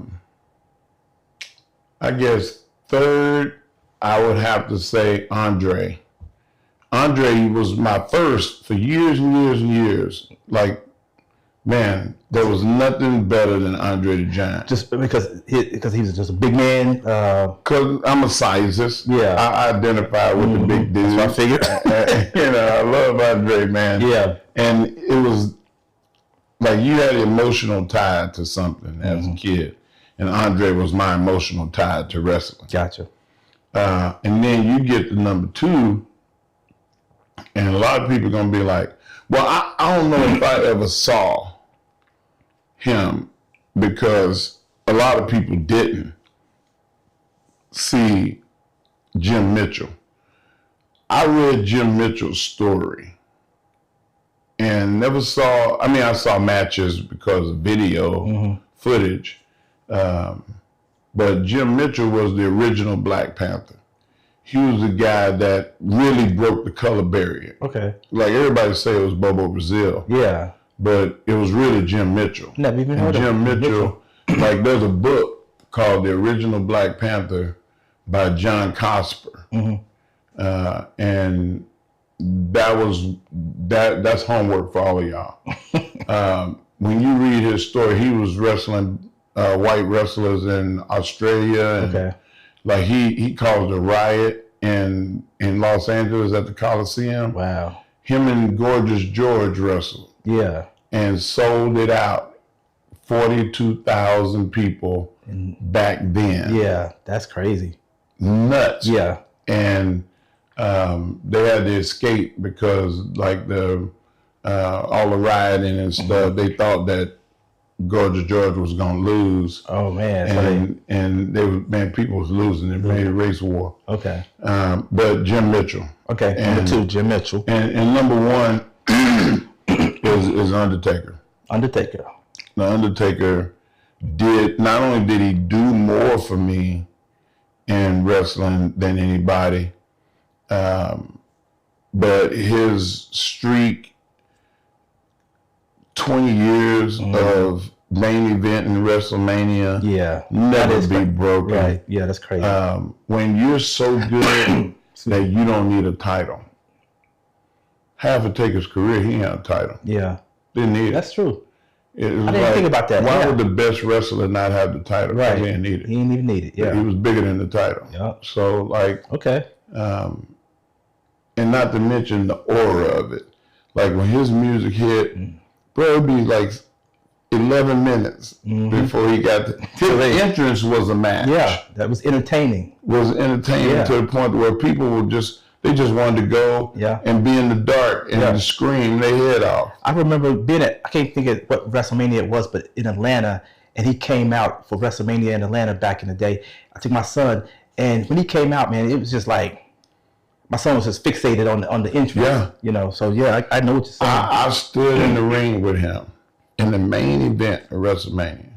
guess 3rd, I would have to say Andre. Andre was my first for years and years and years. Like, man, there was nothing better than Andre the Giant. Just because he was just a big man? Because I'm a sizist. Yeah. I identify with the big dudes. That's what I figured. I love Andre, man. Yeah. And it was like you had an emotional tie to something as a kid. And Andre was my emotional tie to wrestling. Gotcha. And then you get to number 2, and a lot of people are going to be like, well, I don't know if I ever saw him because a lot of people didn't see Jim Mitchell. I read Jim Mitchell's story and never saw, I saw matches because of video footage, but Jim Mitchell was the original Black Panther. He was the guy that really broke the color barrier. Okay. Like everybody say it was Bobo Brazil. Yeah. But it was really Jim Mitchell. Never even heard of Jim Mitchell. Like there's a book called The Original Black Panther by John Cosper. And that's homework for all of y'all. When you read his story, he was wrestling white wrestlers in Australia. And like he caused a riot in Los Angeles at the Coliseum. Wow. Him and Gorgeous George wrestled. Yeah. And sold it out. 42,000 people back then. Yeah, that's crazy. Nuts. Yeah. and they had to escape because like all the rioting and stuff. They thought that George was gonna lose. Oh man! And people was losing. It made a race war. Okay. But Jim Mitchell. Okay. Number 2, Jim Mitchell. And number 1 is Undertaker. Undertaker. The Undertaker not only did he do more for me in wrestling than anybody, but his streak, 20 years of main event in WrestleMania, never be broken. Right. Yeah, that's crazy. When you're so good that you don't need a title. Half of Taker's career, he had a title. Yeah. Didn't need it. That's true. I didn't think about that. Why would the best wrestler not have the title? Right. He didn't need it. He didn't even need it. Yeah. He was bigger than the title. Yeah. So like, okay. And not to mention the aura of it. Like when his music hit, bro, it'd be like 11 minutes before he got his entrance was a match. Yeah, that was entertaining. Was entertaining to the point where people would just wanted to go and be in the dark and scream their head off. I remember being I can't think of what WrestleMania it was, but in Atlanta, and he came out for WrestleMania in Atlanta back in the day. I took my son, and when he came out, man, it was just like, my son was just fixated on the entrance. Yeah. You know, so I know what you're saying. I stood in the ring with him in the main event of WrestleMania.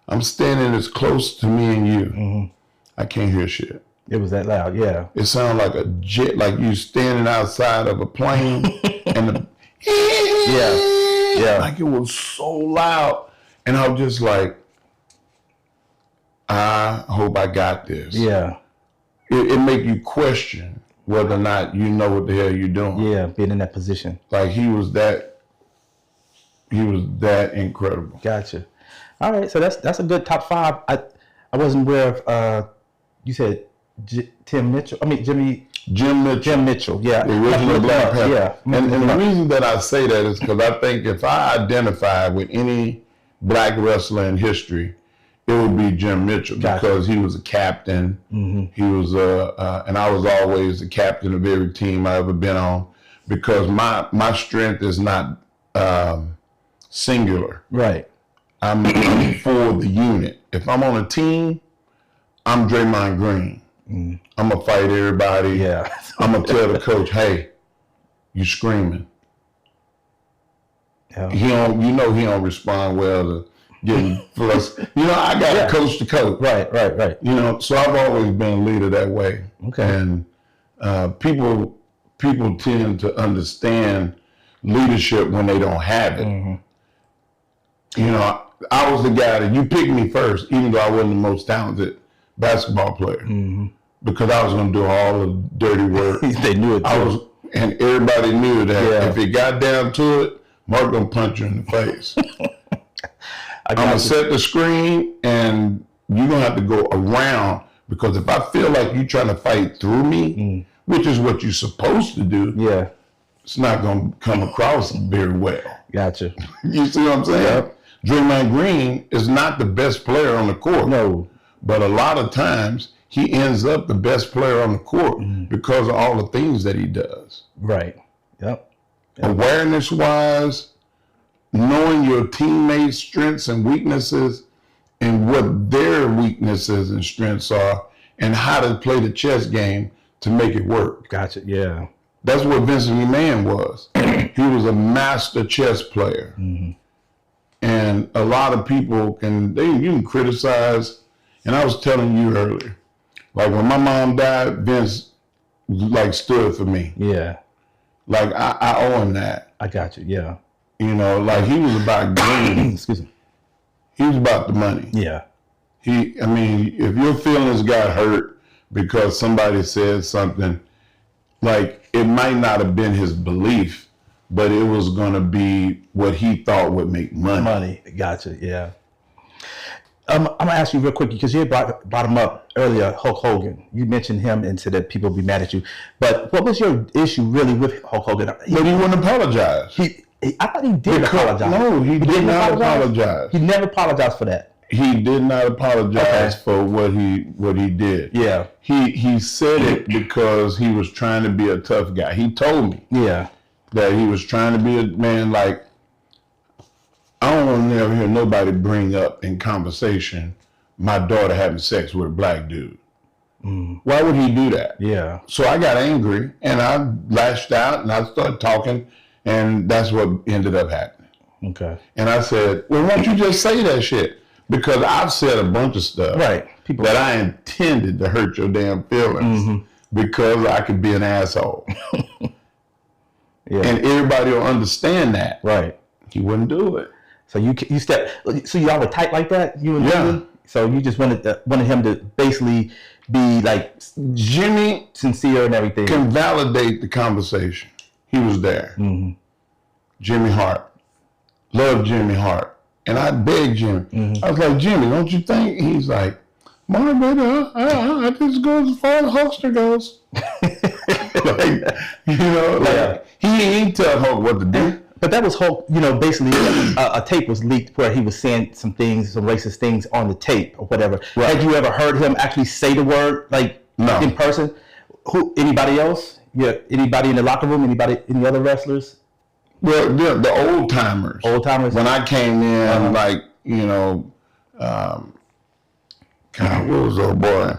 I'm standing as close to me and you. I can't hear shit. It was that loud, yeah. It sounded like a jet, like you standing outside of a plane and like it was so loud. And I was just like, I hope I got this. Yeah. It make you question whether or not you know what the hell you're doing. Yeah, being in that position. Like he was that incredible. Gotcha. All right, so that's a good top 5. I wasn't aware of you said Jim Mitchell, yeah. The original Black Panther. Yeah. And the reason that I say that is because I think if I identify with any black wrestler in history, it would be Jim Mitchell because he was a captain. He was and I was always the captain of every team I ever been on because my strength is not singular. Right. I'm for the unit. If I'm on a team, I'm Draymond Green. I'm gonna fight everybody. Yeah. I'm gonna tell the coach, hey, you screaming. Yeah. He don't respond well to getting flustered. I got to coach to coach. Right. So I've always been a leader that way. Okay. And people tend to understand leadership when they don't have it. I was the guy that you picked me first, even though I wasn't the most talented basketball player, because I was going to do all the dirty work. They knew it too. And everybody knew that if it got down to it, Mark gonna punch you in the face. I'm gonna set the screen, and you're gonna have to go around, because if I feel like you're trying to fight through me, which is what you're supposed to do, it's not gonna come across very well. Gotcha. You see what I'm saying? Yep. Draymond Green is not the best player on the court. No. But a lot of times he ends up the best player on the court because of all the things that he does. Right. Yep. Awareness wise, knowing your teammates' strengths and weaknesses and what their weaknesses and strengths are and how to play the chess game to make it work. Gotcha. Yeah. That's what Vince McMahon was. He was a master chess player. And a lot of people you can criticize. And I was telling you earlier, like when my mom died, Vince stood for me. Yeah. Like I owe him that. I got you. Yeah. He was about green. Excuse me. He was about the money. Yeah. If your feelings got hurt because somebody said something, it might not have been his belief, but it was going to be what he thought would make money. Gotcha. Yeah. I'm going to ask you real quick, because you had brought him up earlier, Hulk Hogan. You mentioned him and said that people would be mad at you. But what was your issue really with Hulk Hogan? But he wouldn't apologize. I thought he did apologize. No, he did not apologize. He never apologized for that. He did not apologize for what he did. Yeah. He said it because he was trying to be a tough guy. He told me that he was trying to be a man. Like, I don't want to never hear nobody bring up in conversation my daughter having sex with a black dude. Why would he do that? Yeah. So I got angry and I lashed out and I started talking, and that's what ended up happening. Okay. And I said, well, why don't you just say that shit? Because I've said a bunch of stuff that I intended to hurt your damn feelings because I could be an asshole. And everybody will understand that. Right. He wouldn't do it. So so y'all were tight like that? You and Jimmy? So you just wanted him to basically be like Jimmy sincere and everything. Can validate the conversation. He was there. Jimmy Hart. Love Jimmy Hart. And I begged Jimmy. I was like, Jimmy, don't you think? He's like, Mom, baby, I just go as far as Hulkster goes. He ain't tell Hulk what to do. But that was Hulk, basically a tape was leaked where he was saying some racist things on the tape or whatever. Right. Had you ever heard him actually say the word, in person? Anybody else? Yeah, anybody in the locker room? Any other wrestlers? Well, the old timers. Old timers. When I came in, God, what was old boy?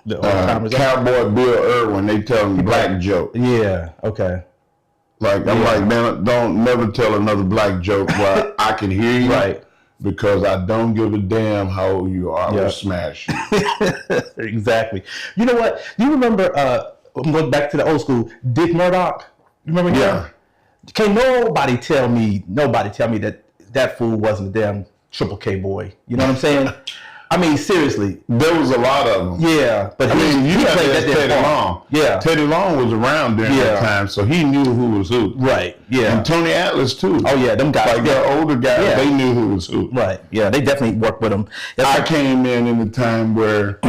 The old timers. Cowboy Bill Irwin. They tell him black joke. Yeah. Okay. I'm like, man, don't never tell another black joke where I can hear you. Right. Because I don't give a damn how old you are. I will smash you. Exactly. You know what? You remember, I'm going back to the old school, Dick Murdoch? You remember him? Yeah. Can't nobody tell me that fool wasn't a damn Triple K boy. You know what I'm saying? I mean, seriously. There was a lot of them. Yeah. But you played that Teddy Long. Yeah. Teddy Long was around during that time, so he knew who was who. Right. Yeah. And Tony Atlas, too. Oh, yeah. Them guys. Like the older guys, they knew who was who. Right. Yeah. They definitely worked with him. I came in the time where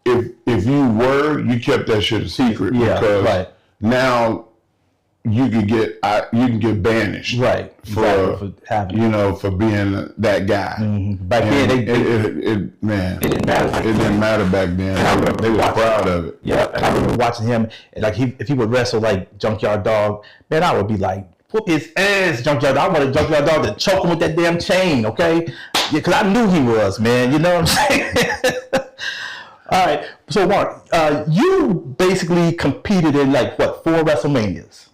if you kept that shit a secret. Yeah. Because now you can get banished, right? For having, for being that guy. Back then, it didn't matter back then. They were proud of it. Yeah, and I remember watching him. Like if he would wrestle like Junkyard Dog, man, I would be like, whoop his ass, Junkyard Dog. I wanted Junkyard Dog to choke him with that damn chain, okay? Yeah, because I knew he was, man. You know what I'm saying? All right. So Mark, you basically competed in 4 WrestleManias.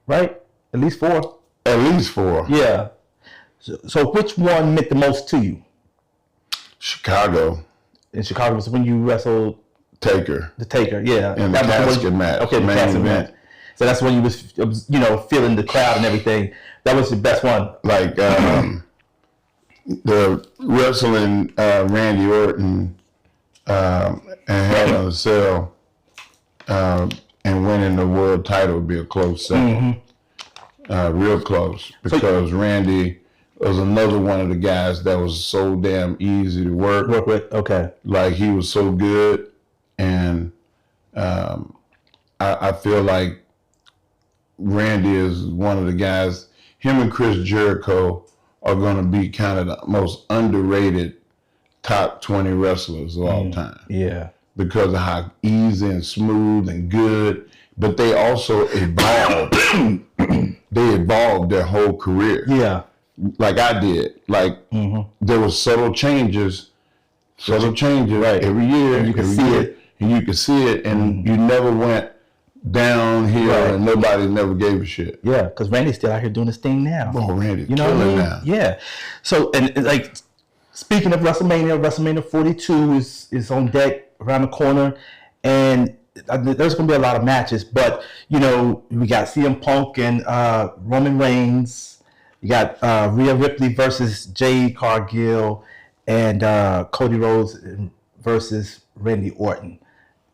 Right? At least 4? At least 4. Yeah. So which one meant the most to you? Chicago. In Chicago was when you wrestled Taker. The Taker, yeah. In the casket match. Okay, the casket match. So that's when you was feeling the crowd and everything. That was the best one. Like the wrestling Randy Orton and Hell in a Cell and winning the world title would be a close second. Real close. Because Randy was another one of the guys that was so damn easy to work with. Okay. Like, he was so good. And I feel like Randy is one of the guys, him and Chris Jericho are going to be kind of the most underrated top 20 wrestlers of all time. Yeah. Because of how easy and smooth and good, but they also evolved. They evolved their whole career. Yeah. Like I did. Like, there were subtle changes right. Every year. And you can see it. And you could see it, and you never went downhill, and nobody never gave a shit. Yeah, because Randy's still out here doing his thing now. Oh, Randy's killing now. Yeah. So, and speaking of WrestleMania 42 is on deck around the corner, and there's going to be a lot of matches, but we got CM Punk and Roman Reigns. You got Rhea Ripley versus Jade Cargill, and Cody Rhodes versus Randy Orton.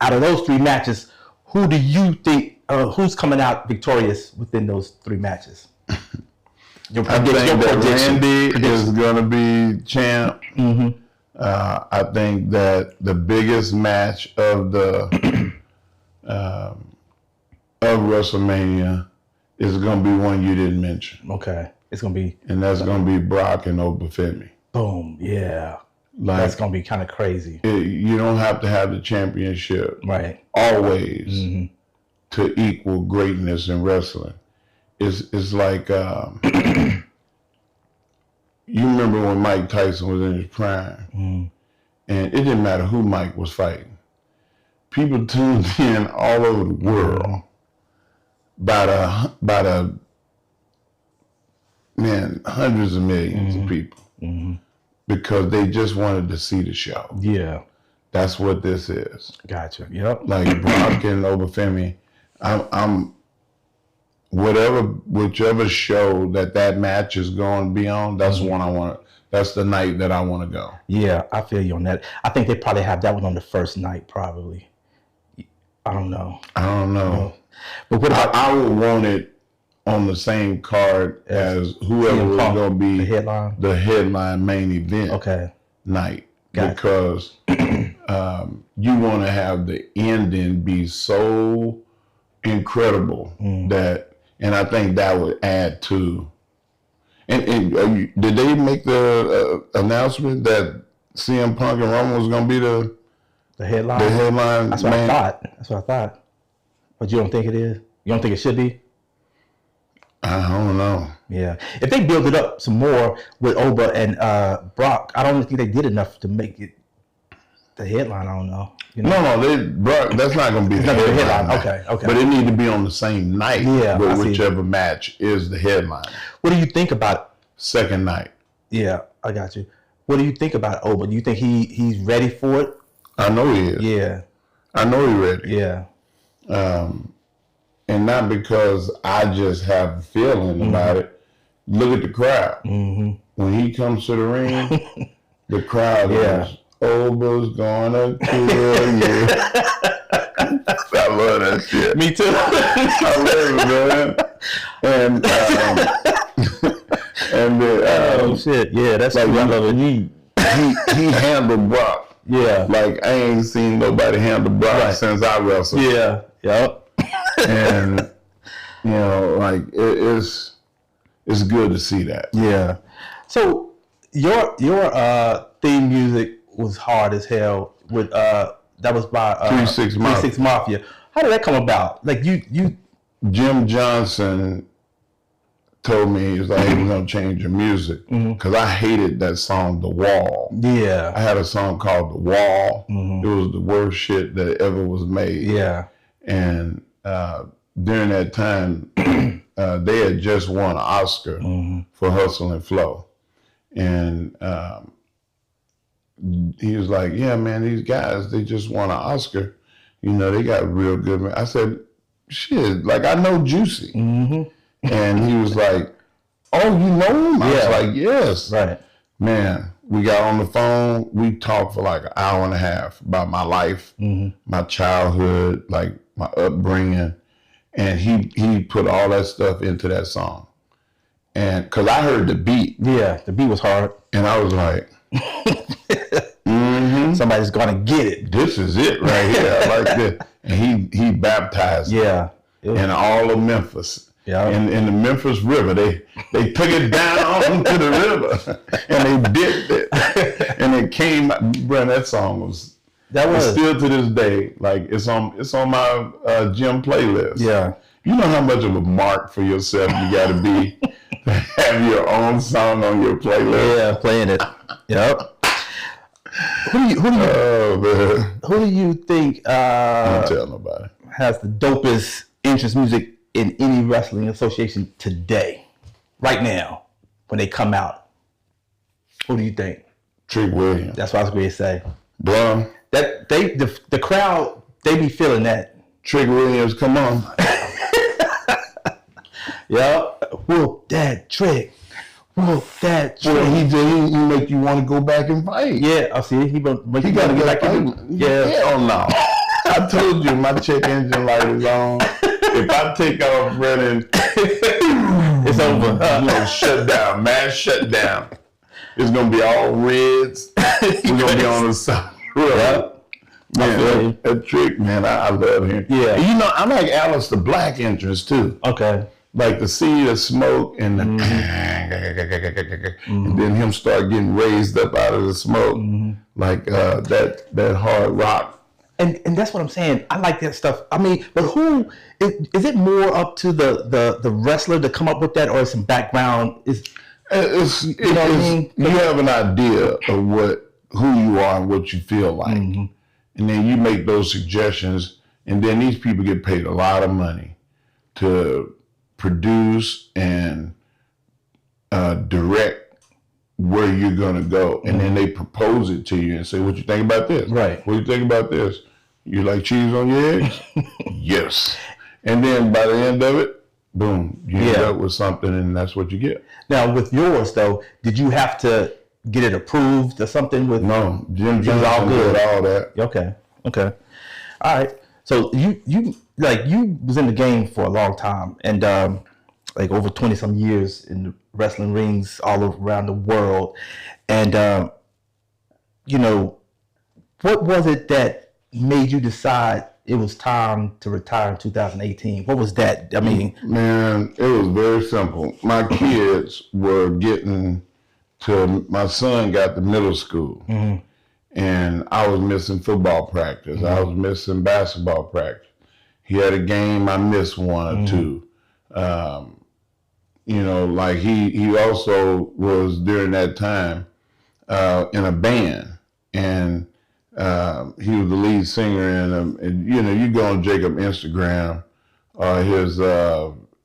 Out of those 3 matches, who do you think who's coming out victorious within those 3 matches? I think that Randy is going to be champ. I think that the biggest match of of WrestleMania is going to be one you didn't mention. Okay, it's going to be, and that's going to be Brock and Oba Femi. Boom. Yeah. Like, that's gonna be kind of crazy. You don't have to have the championship, right? Always to equal greatness in wrestling. It's like you remember when Mike Tyson was in his prime, and it didn't matter who Mike was fighting. People tuned in all over the world by the hundreds of millions of people because they just wanted to see the show. Yeah, that's what this is. Gotcha. Yep. Like Brock and Oba Femi, I'm whichever show that match is going to be on, that's the one I want. That's the night that I want to go. Yeah, I feel you on that. I think they probably have that one on the first night, probably. I don't know. But what I would want it on the same card as whoever is going to be the headline main event night. Gotcha. Because you want to have the ending be so incredible and I think that would add to. And did they make the announcement that CM Punk and Roman was going to be the headline? The headline. That's what I thought. But you don't think it is? You don't think it should be? I don't know. Yeah. If they build it up some more with Oba and Brock, I don't think they did enough to make it the headline. I don't know. You know? No, Brock, that's not going to be the headline. Okay. But it need to be on the same night with whichever match is the headline. What do you think about second night? Yeah, I got you. What do you think about Oba? Do you think he's ready for it? I know he is. Yeah. I know he's ready. Yeah. And not because I just have a feeling about it. Look at the crowd. When he comes to the ring, the crowd is Oba's gonna kill you. I love that shit. Me too. I love it, man. And oh shit, yeah, that's like true. I love it. He handled Brock. Yeah, like I ain't seen nobody handle Brock since I wrestled. Yeah, yep. And you know, like it's good to see that. Yeah. So your theme music was hard as hell. With that was by 3-6 Mafia. How did that come about? Like you Jim Johnson told me, he was like, hey, we're gonna change your music because I hated that song The Wall. Yeah, I had a song called The Wall. It was the worst shit that ever was made. Yeah. And during that time they had just won an Oscar for Hustle and Flow, and he was like, yeah man, these guys, they just won an Oscar, you know, they got real good. I said, shit, like I know Juicy. And he was like, oh, you know him? I was like, yes. Right. Man, we got on the phone. We talked for like an hour and a half about my life, my childhood, like my upbringing. And he put all that stuff into that song. And because I heard the beat. Yeah, the beat was hard. And I was like, somebody's going to get it. This is it right here. I like this. And he baptized me in all of Memphis. Yeah. In the Memphis River, they took it down to the river and they dipped it, and it came. Bro, that song was still to this day, like it's on my gym playlist. Yeah, you know how much of a mark for yourself you got to be to have your own song on your playlist. Yeah, playing it. Yep. Who do you think? Don't tell nobody. Has the dopest entrance music in any wrestling association today, right now, when they come out? Who do you think? Trick Williams. That's what I was going to say. Bro, that the crowd, they be feeling that. Trick Williams, come on. Whoop that Trick. Whoop that Trick. Well, he make you want to go back and fight. Yeah, I see. He got to get back in. Yeah. Hell no. I told you my check engine light is on. If I take off running, it's over. You know, shut down, mass shutdown. It's gonna be all reds. We're gonna be on the side. Man, that Trick, man, I love him. Yeah. And you know, I like Alistair Black entrance too. Okay. Like to see the smoke and the and then him start getting raised up out of the smoke, like that hard rock. And that's what I'm saying. I like that stuff. I mean, but who is it more up to the wrestler to come up with that, or some background? You have an idea of who you are and what you feel like, and then you make those suggestions, and then these people get paid a lot of money to produce and direct where you're gonna go, and then they propose it to you and say, "What you think about this? Right? What you think about this? You like cheese on your eggs? Yes." And then by the end of it, boom, you end up with something, and that's what you get. Now, with yours though, did you have to get it approved or something? No, Jim Johnson all good, all that. Okay, all right. So you was in the game for a long time, and like over 20 some years in the wrestling rings all around the world. And what was it that made you decide it was time to retire in 2018? What was that? I mean, man, it was very simple. My kids were my son got to middle school, and I was missing football practice. I was missing basketball practice. He had a game, I missed one or two. Like he also was during that time in a band, and he was the lead singer in them. And you go on Jacob Instagram, his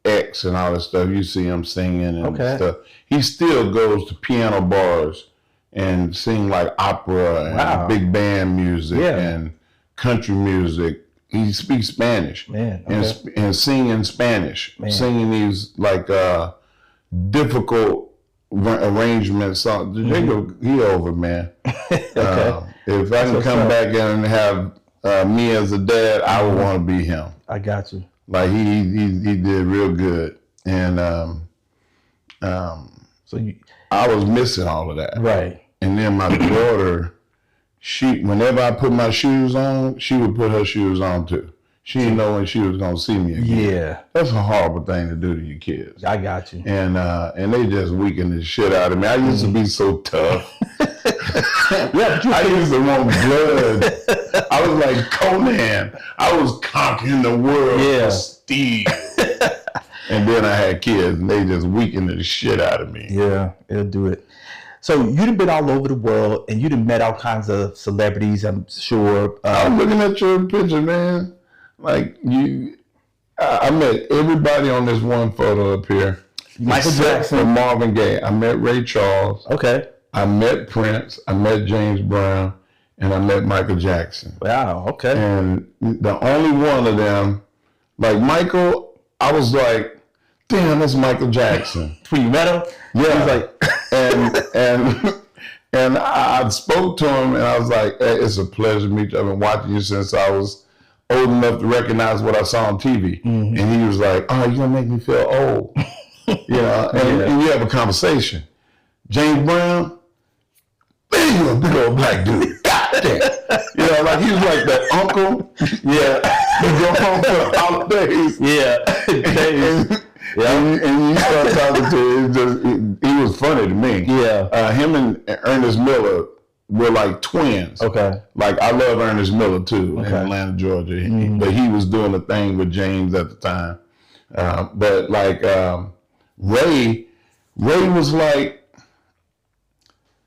X and all that stuff. You see him singing and stuff. He still goes to piano bars and sing like opera and big band music and country music. He speaks Spanish and sing in Spanish, singing these like difficult arrangement songs. Jacob, he over, man. If I can come back and have me as a dad, I would want to be him. I got you. Like he did real good, and I was missing all of that. Right. And then my daughter, whenever I put my shoes on, she would put her shoes on too. She didn't know when she was gonna see me again. Yeah. That's a horrible thing to do to your kids. I got you. And they just weakened the shit out of me. I used to be so tough. I used to want blood. I was like Conan. I was conquering the world for Steve. And then I had kids, and they just weakened the shit out of me. Yeah, it'll do it. So you've been all over the world, and you've met all kinds of celebrities, I'm sure. I'm looking at your picture, man. Like I met everybody on this one photo up here. Michael Jackson. And Marvin Gaye. I met Ray Charles. Okay. I met Prince. I met James Brown. And I met Michael Jackson. Wow, okay. And the only one of them, like Michael, I was like, damn, that's Michael Jackson. When you met him? Yeah. He was like, and I spoke to him, and I was like, hey, it's a pleasure to meet you. I've been watching you since I was old enough to recognize what I saw on TV. And he was like, oh, you're going to make me feel old. And you have a conversation. James Brown, man, you're a big old black dude. God damn. Like he was like that uncle. You go home for the holidays. And you start talking to him, he was funny to me. Him and Ernest Miller were like twins. Okay. Like I love Ernest Miller too in Atlanta, Georgia. But he was doing a thing with James at the time. But like Ray was like,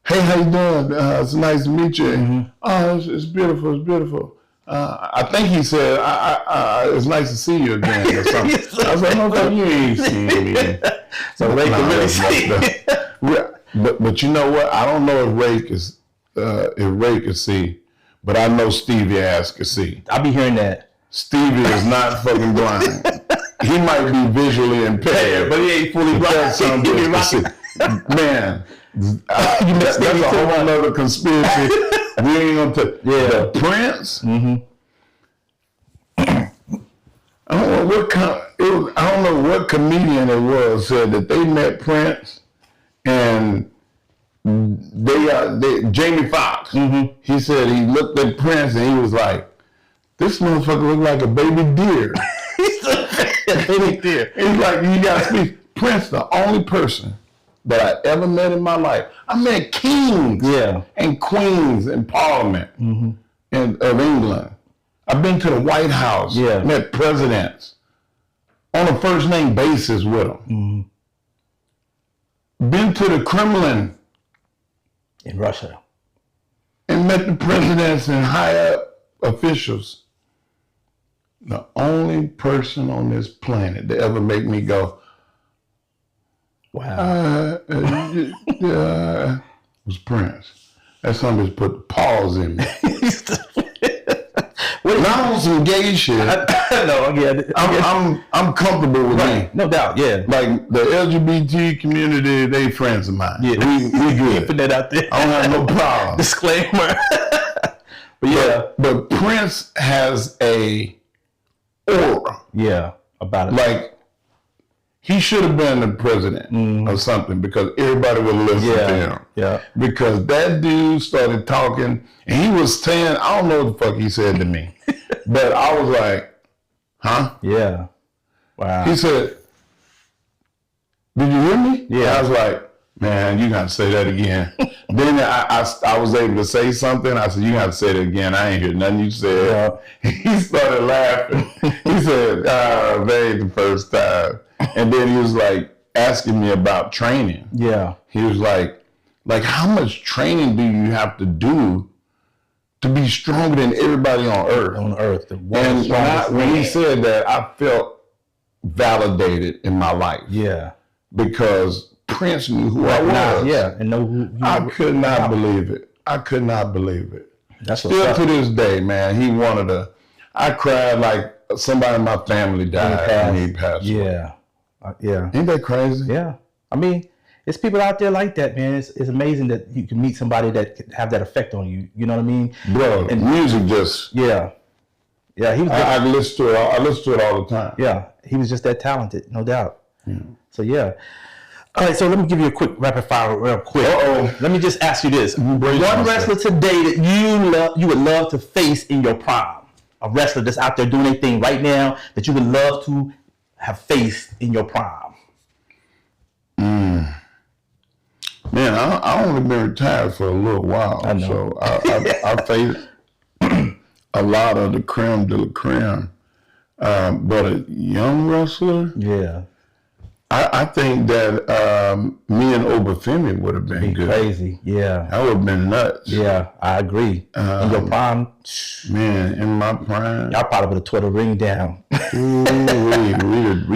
hey, how you doing? It's nice to meet you. Oh, it's beautiful. It's beautiful. I think he said, it's nice to see you again or something. I was like, no, you ain't seen me. So Ray can really see. But you know what? I don't know if Ray could see, but I know Stevie ass could see. I be hearing that. Stevie is not fucking blind. He might be visually impaired, but he ain't fully blind. Man, that's a whole other conspiracy. We ain't gonna the Prince. I don't know what comedian it was said that they met Prince, and Jamie Foxx. He said he looked at Prince and he was like, "This motherfucker looked like a baby deer." Big deal. It's like, you got to speak. Prince, the only person that I ever met in my life. I met kings and queens in Parliament of England. I've been to the White House, met presidents on a first name basis with them. Been to the Kremlin in Russia and met the presidents and high up officials. The only person on this planet that ever make me go, wow, was Prince. That something just put the pause in me. Not on some gay shit. I'm comfortable with me. No doubt, Like the LGBT community, they friends of mine. Yeah, we good. Put that out there. I don't have no problem. Disclaimer. But Prince has a aura. Yeah, about it. Like, he should have been the president or something, because everybody would listen to him. Yeah. Because that dude started talking, and he was saying, I don't know what the fuck he said to me, but I was like, huh? Yeah. Wow. He said, did you hear me? Yeah. I was like, man, you got to say that again. Then I was able to say something. I said, you got to say it again. I ain't hear nothing you said. Yeah. He started laughing. He said, that ain't the first time. And then he was like asking me about training. Yeah. He was like how much training do you have to do to be stronger than everybody on earth? On earth. And when he said that, I felt validated in my life. Yeah. Because Prince knew who I was. Yeah. And know who I could not believe it. I could not believe it. That's still to this day, man. He wanted to. I cried like somebody in my family died and he passed away. Yeah. Yeah. Ain't that crazy? Yeah. I mean, it's people out there like that, man. It's amazing that you can meet somebody that can have that effect on you. You know what I mean? Bro, and music just... Yeah. Yeah, he was... I listen to it. I listen to it all the time. Yeah. He was just that talented, no doubt. Yeah. So, yeah. All right, so let me give you a quick rapid fire real quick. Let me just ask you this. One wrestler today that you would love to face in your prime. A wrestler that's out there doing their thing right now that you would love to have faced in your prime. Man, I only been retired for a little while. I know. So I faced a lot of the creme de la creme. But a young wrestler? Yeah. I think that me and Oba Femi would have been good. Crazy, yeah. That would have been nuts. Yeah, I agree. In your prime, man, in my prime, y'all probably would have tore the ring down. we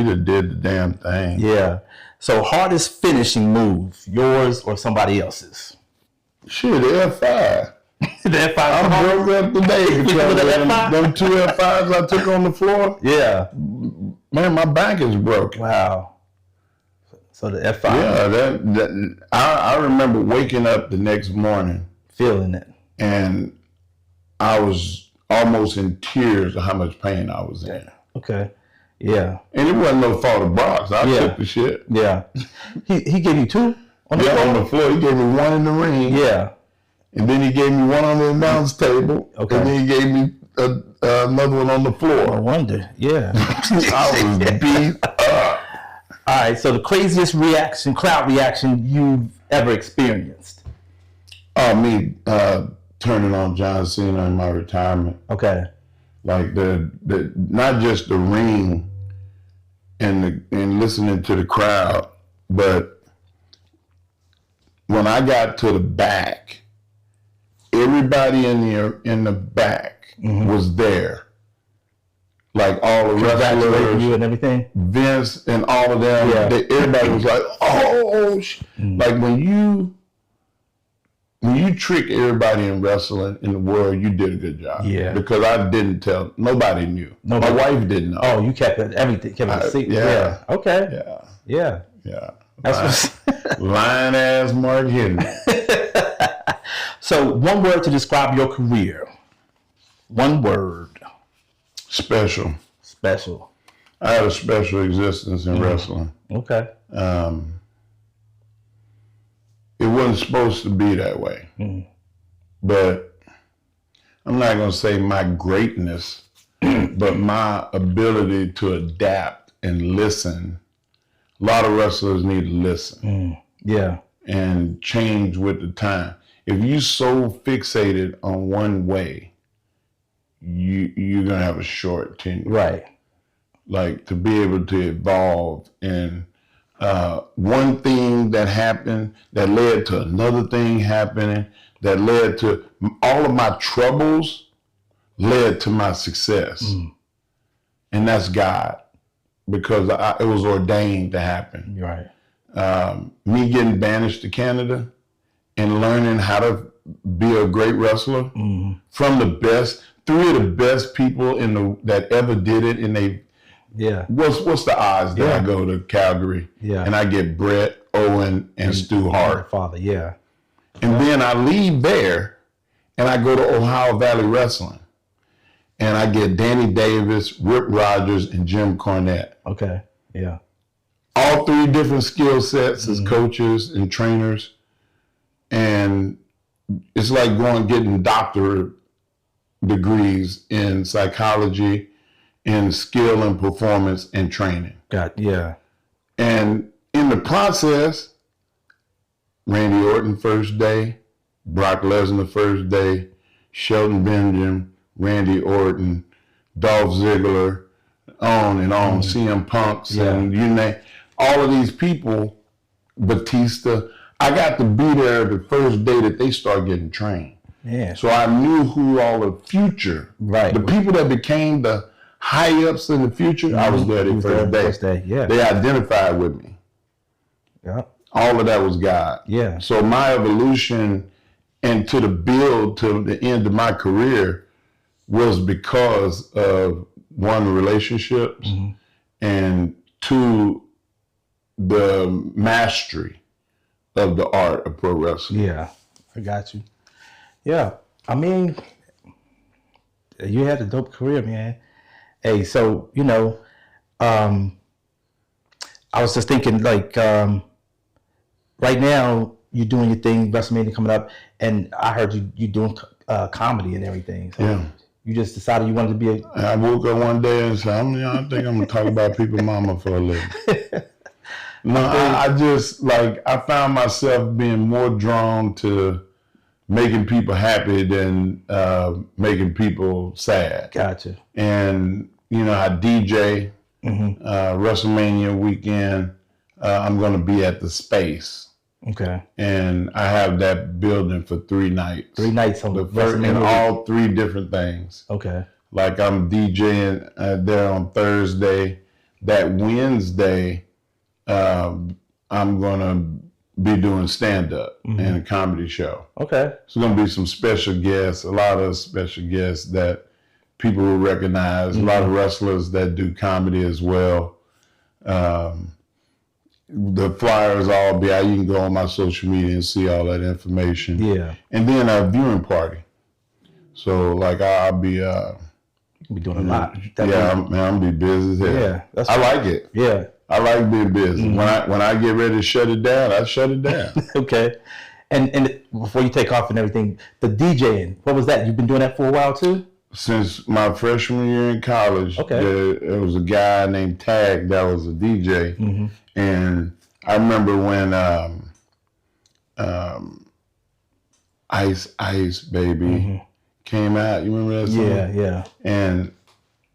done did the damn thing. Yeah. So hardest finishing move, yours or somebody else's? Shit, the F5. The F5. I broke up today because them two F5s I took on the floor. Yeah. Man, my back is broken. Wow. So the F5. Yeah, I remember waking up the next morning. Feeling it. And I was almost in tears of how much pain I was in. Okay. Yeah. And it wasn't no fault of Brock's. I took the shit. Yeah. He gave you two on the floor? On the floor. He gave me one in the ring. Yeah. And then he gave me one on the announce table. Okay. And then he gave me another one on the floor. No wonder. Yeah. I was beat up. All right, so the craziest crowd reaction you've ever experienced? Me turning on John Cena in my retirement. Okay. Like the not just the ring and listening to the crowd, but when I got to the back, everybody in the back was there. Like all the wrestlers, you and everything, Vince and all of them. Yeah. Everybody was like, "Oh!" Like when you trick everybody in wrestling in the world, you did a good job. Yeah. Because I didn't tell. Nobody knew. My wife didn't know. Oh, you kept everything. Kept it secret. Yeah. Okay. Yeah. Yeah. Yeah. That's lying ass Mark Henry. So, one word to describe your career. One word. Special. Special. I had a special existence in wrestling. Okay. It wasn't supposed to be that way. But I'm not going to say my greatness but my ability to adapt and listen. A lot of wrestlers need to listen. Yeah. And change with the time. If you so fixated on one way, you're gonna have a short tenure. Right. Like to be able to evolve, and one thing that happened that led to another thing happening that led to all of my troubles led to my success. And that's God, because it was ordained to happen. Right. Me getting banished to Canada and learning how to be a great wrestler from the best, 3 of the best people that ever did it, and they. Yeah. What's the odds that I go to Calgary and I get Brett, Owen, and Stu Hart? Father, yeah. And then I leave there and I go to Ohio Valley Wrestling. And I get Danny Davis, Rip Rogers, and Jim Cornette. Okay. Yeah. All 3 different skill sets as coaches and trainers. And it's like getting doctorate degrees in psychology, in skill and performance and training. Yeah. And in the process, Randy Orton first day, Brock Lesnar first day, Shelton Benjamin, Randy Orton, Dolph Ziggler, on and on, CM Punks, and you name all of these people, Batista. I got to be there the first day that they start getting trained. Yeah. So I knew who all the future, the people that became the high-ups in the future, I was there the first day. Yeah. They identified with me. Yeah. All of that was God. Yeah. So my evolution and to the build to the end of my career was because of, 1, relationships, and 2, the mastery of the art of pro wrestling. Yeah. I got you. Yeah. I mean, you had a dope career, man. Hey, so, I was just thinking, like, right now you're doing your thing, WrestleMania coming up, and I heard you doing comedy and everything. So you just decided you wanted to be I woke up one day and said, I think I'm going to talk about people's mama for a living. No, I just, I found myself being more drawn to making people happy than making people sad. Gotcha. And, I DJ WrestleMania weekend. I'm going to be at the Space. Okay. And I have that building for 3 nights. 3 nights on the first, and all 3 different things. Okay. Like I'm DJing there on Thursday. That Wednesday, I'm going to be doing stand-up and a comedy show. Okay. So going to be some special guests, a lot of special guests that people will recognize, a lot of wrestlers that do comedy as well. The flyers all be out. You can go on my social media and see all that information. Yeah. And then a viewing party. So I'll be doing a lot. I'm gonna be busy as hell. Yeah. I like it. Yeah. I like being busy. When I get ready to shut it down, I shut it down. Okay. And before you take off and everything, the DJing, what was that? You've been doing that for a while too? Since my freshman year in college. Okay. There was a guy named Tag that was a DJ. And I remember when Ice Baby came out. You remember that song? Yeah. And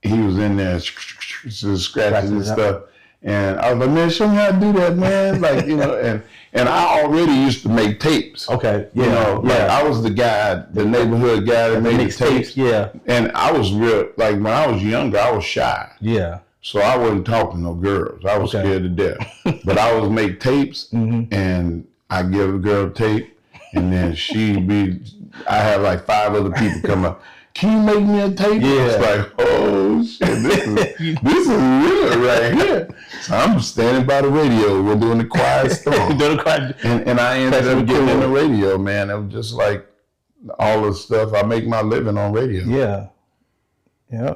he was in there just scratching and stuff. And I was like, man, show me how to do that, man. And I already used to make tapes. Okay. Yeah. I was the guy, the neighborhood guy that made tapes. Yeah. And I was real, when I was younger, I was shy. Yeah. So I wasn't talking to no girls. I was scared to death. But I would make tapes, and I give a girl a tape, and then I have 5 other people come up. Can you make me a tape? Yeah. It's oh shit, this is real right here. So I'm standing by the radio. We're doing the quiet storm. And I ended up getting in the radio, man. It was just all the stuff. I make my living on radio. Yeah. Yeah.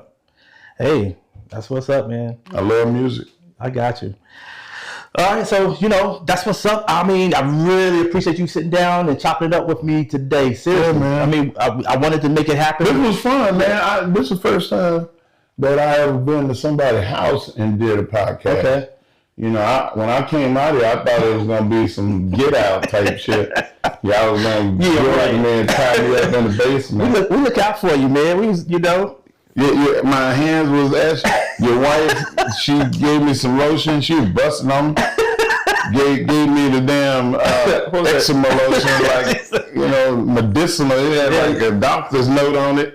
Hey. That's what's up, man. I love music. I got you. All right, so, that's what's up. I mean, I really appreciate you sitting down and chopping it up with me today. Seriously. Yeah, man. I mean, I wanted to make it happen. This was fun, man. This is the first time that I ever been to somebody's house and did a podcast. Okay. You know, when I came out here, I thought it was going to be some get out type shit. Y'all was going to get me and tie me up in the basement. We look out for you, man. We was, you know. My hands was ashy. Your wife, she gave me some lotion. She was busting on me. Gave me the damn eczema lotion, like, you know, medicinal. It had like a doctor's note on it.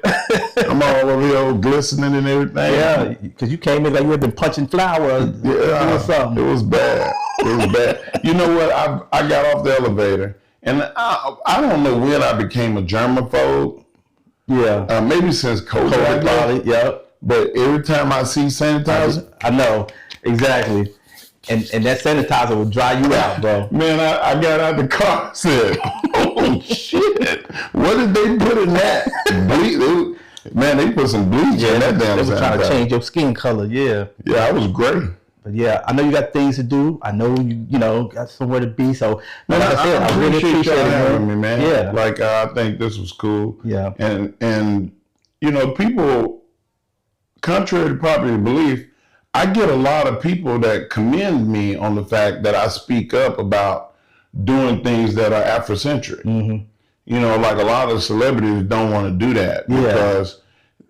I'm all over here all glistening and everything. Yeah, because you came in like you had been punching flour. Yeah, it was bad. It was bad. You know what? I got off the elevator, and I don't know when I became a germaphobe. Yeah. Maybe since COVID. Yeah. But every time I see sanitizer, I know exactly. And that sanitizer will dry you out, bro. Man, I got out the car and said, oh, shit. What did they put in that? Man, they put some bleach in that damn sanitizer. They were trying to change your skin color, yeah. Yeah, I was great. But yeah, I know you got things to do. I know you know, got somewhere to be. So, man, like I said, I really appreciate you having me, man. Yeah. Like, I think this was cool. Yeah. And you know, people, contrary to popular belief, I get a lot of people that commend me on the fact that I speak up about doing things that are Afrocentric. Mm-hmm. You know, like a lot of celebrities don't want to do that because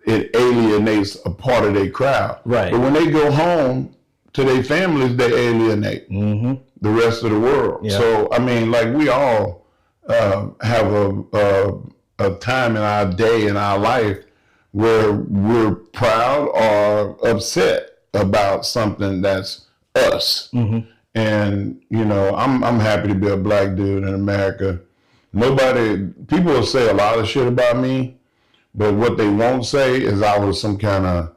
it alienates a part of their crowd. Right. But when they go home to their families, they alienate the rest of the world. Yeah. So, I mean, like we all have a time in our day, in our life, where we're proud or upset about something that's us. Mm-hmm. And, you know, I'm happy to be a black dude in America. People will say a lot of shit about me, but what they won't say is I was some kind of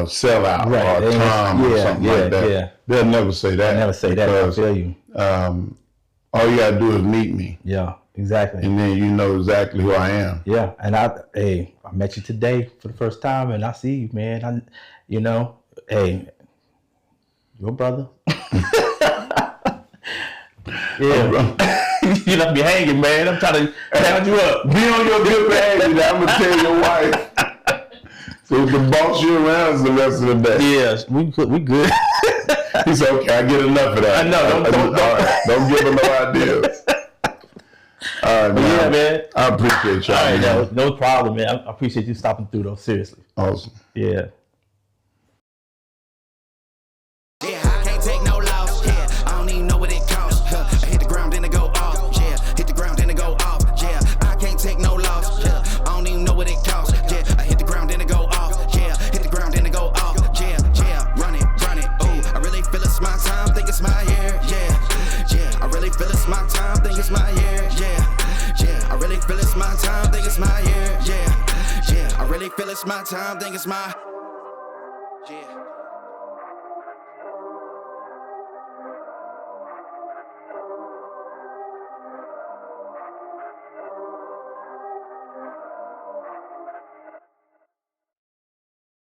sellout or Tom or something like that. Yeah. They'll never say that. They'll never say that, I feel you. All you gotta do is meet me. Yeah, exactly. And then you know exactly who I am. Yeah, and I met you today for the first time, and I see you, man. Hey, your brother. Yeah. You left me hanging, man. I'm trying to pound you up. Be on your good behavior. I'm gonna tell your wife. So we can boss you around the rest of the day. Yes, we good. He said, okay, I get enough of that. I know. Don't give him no ideas. All right, man. Yeah, man. I appreciate y'all. All right, no problem, man. I appreciate you stopping through, though. Seriously. Awesome. Yeah. It's my time, think it's my, yeah.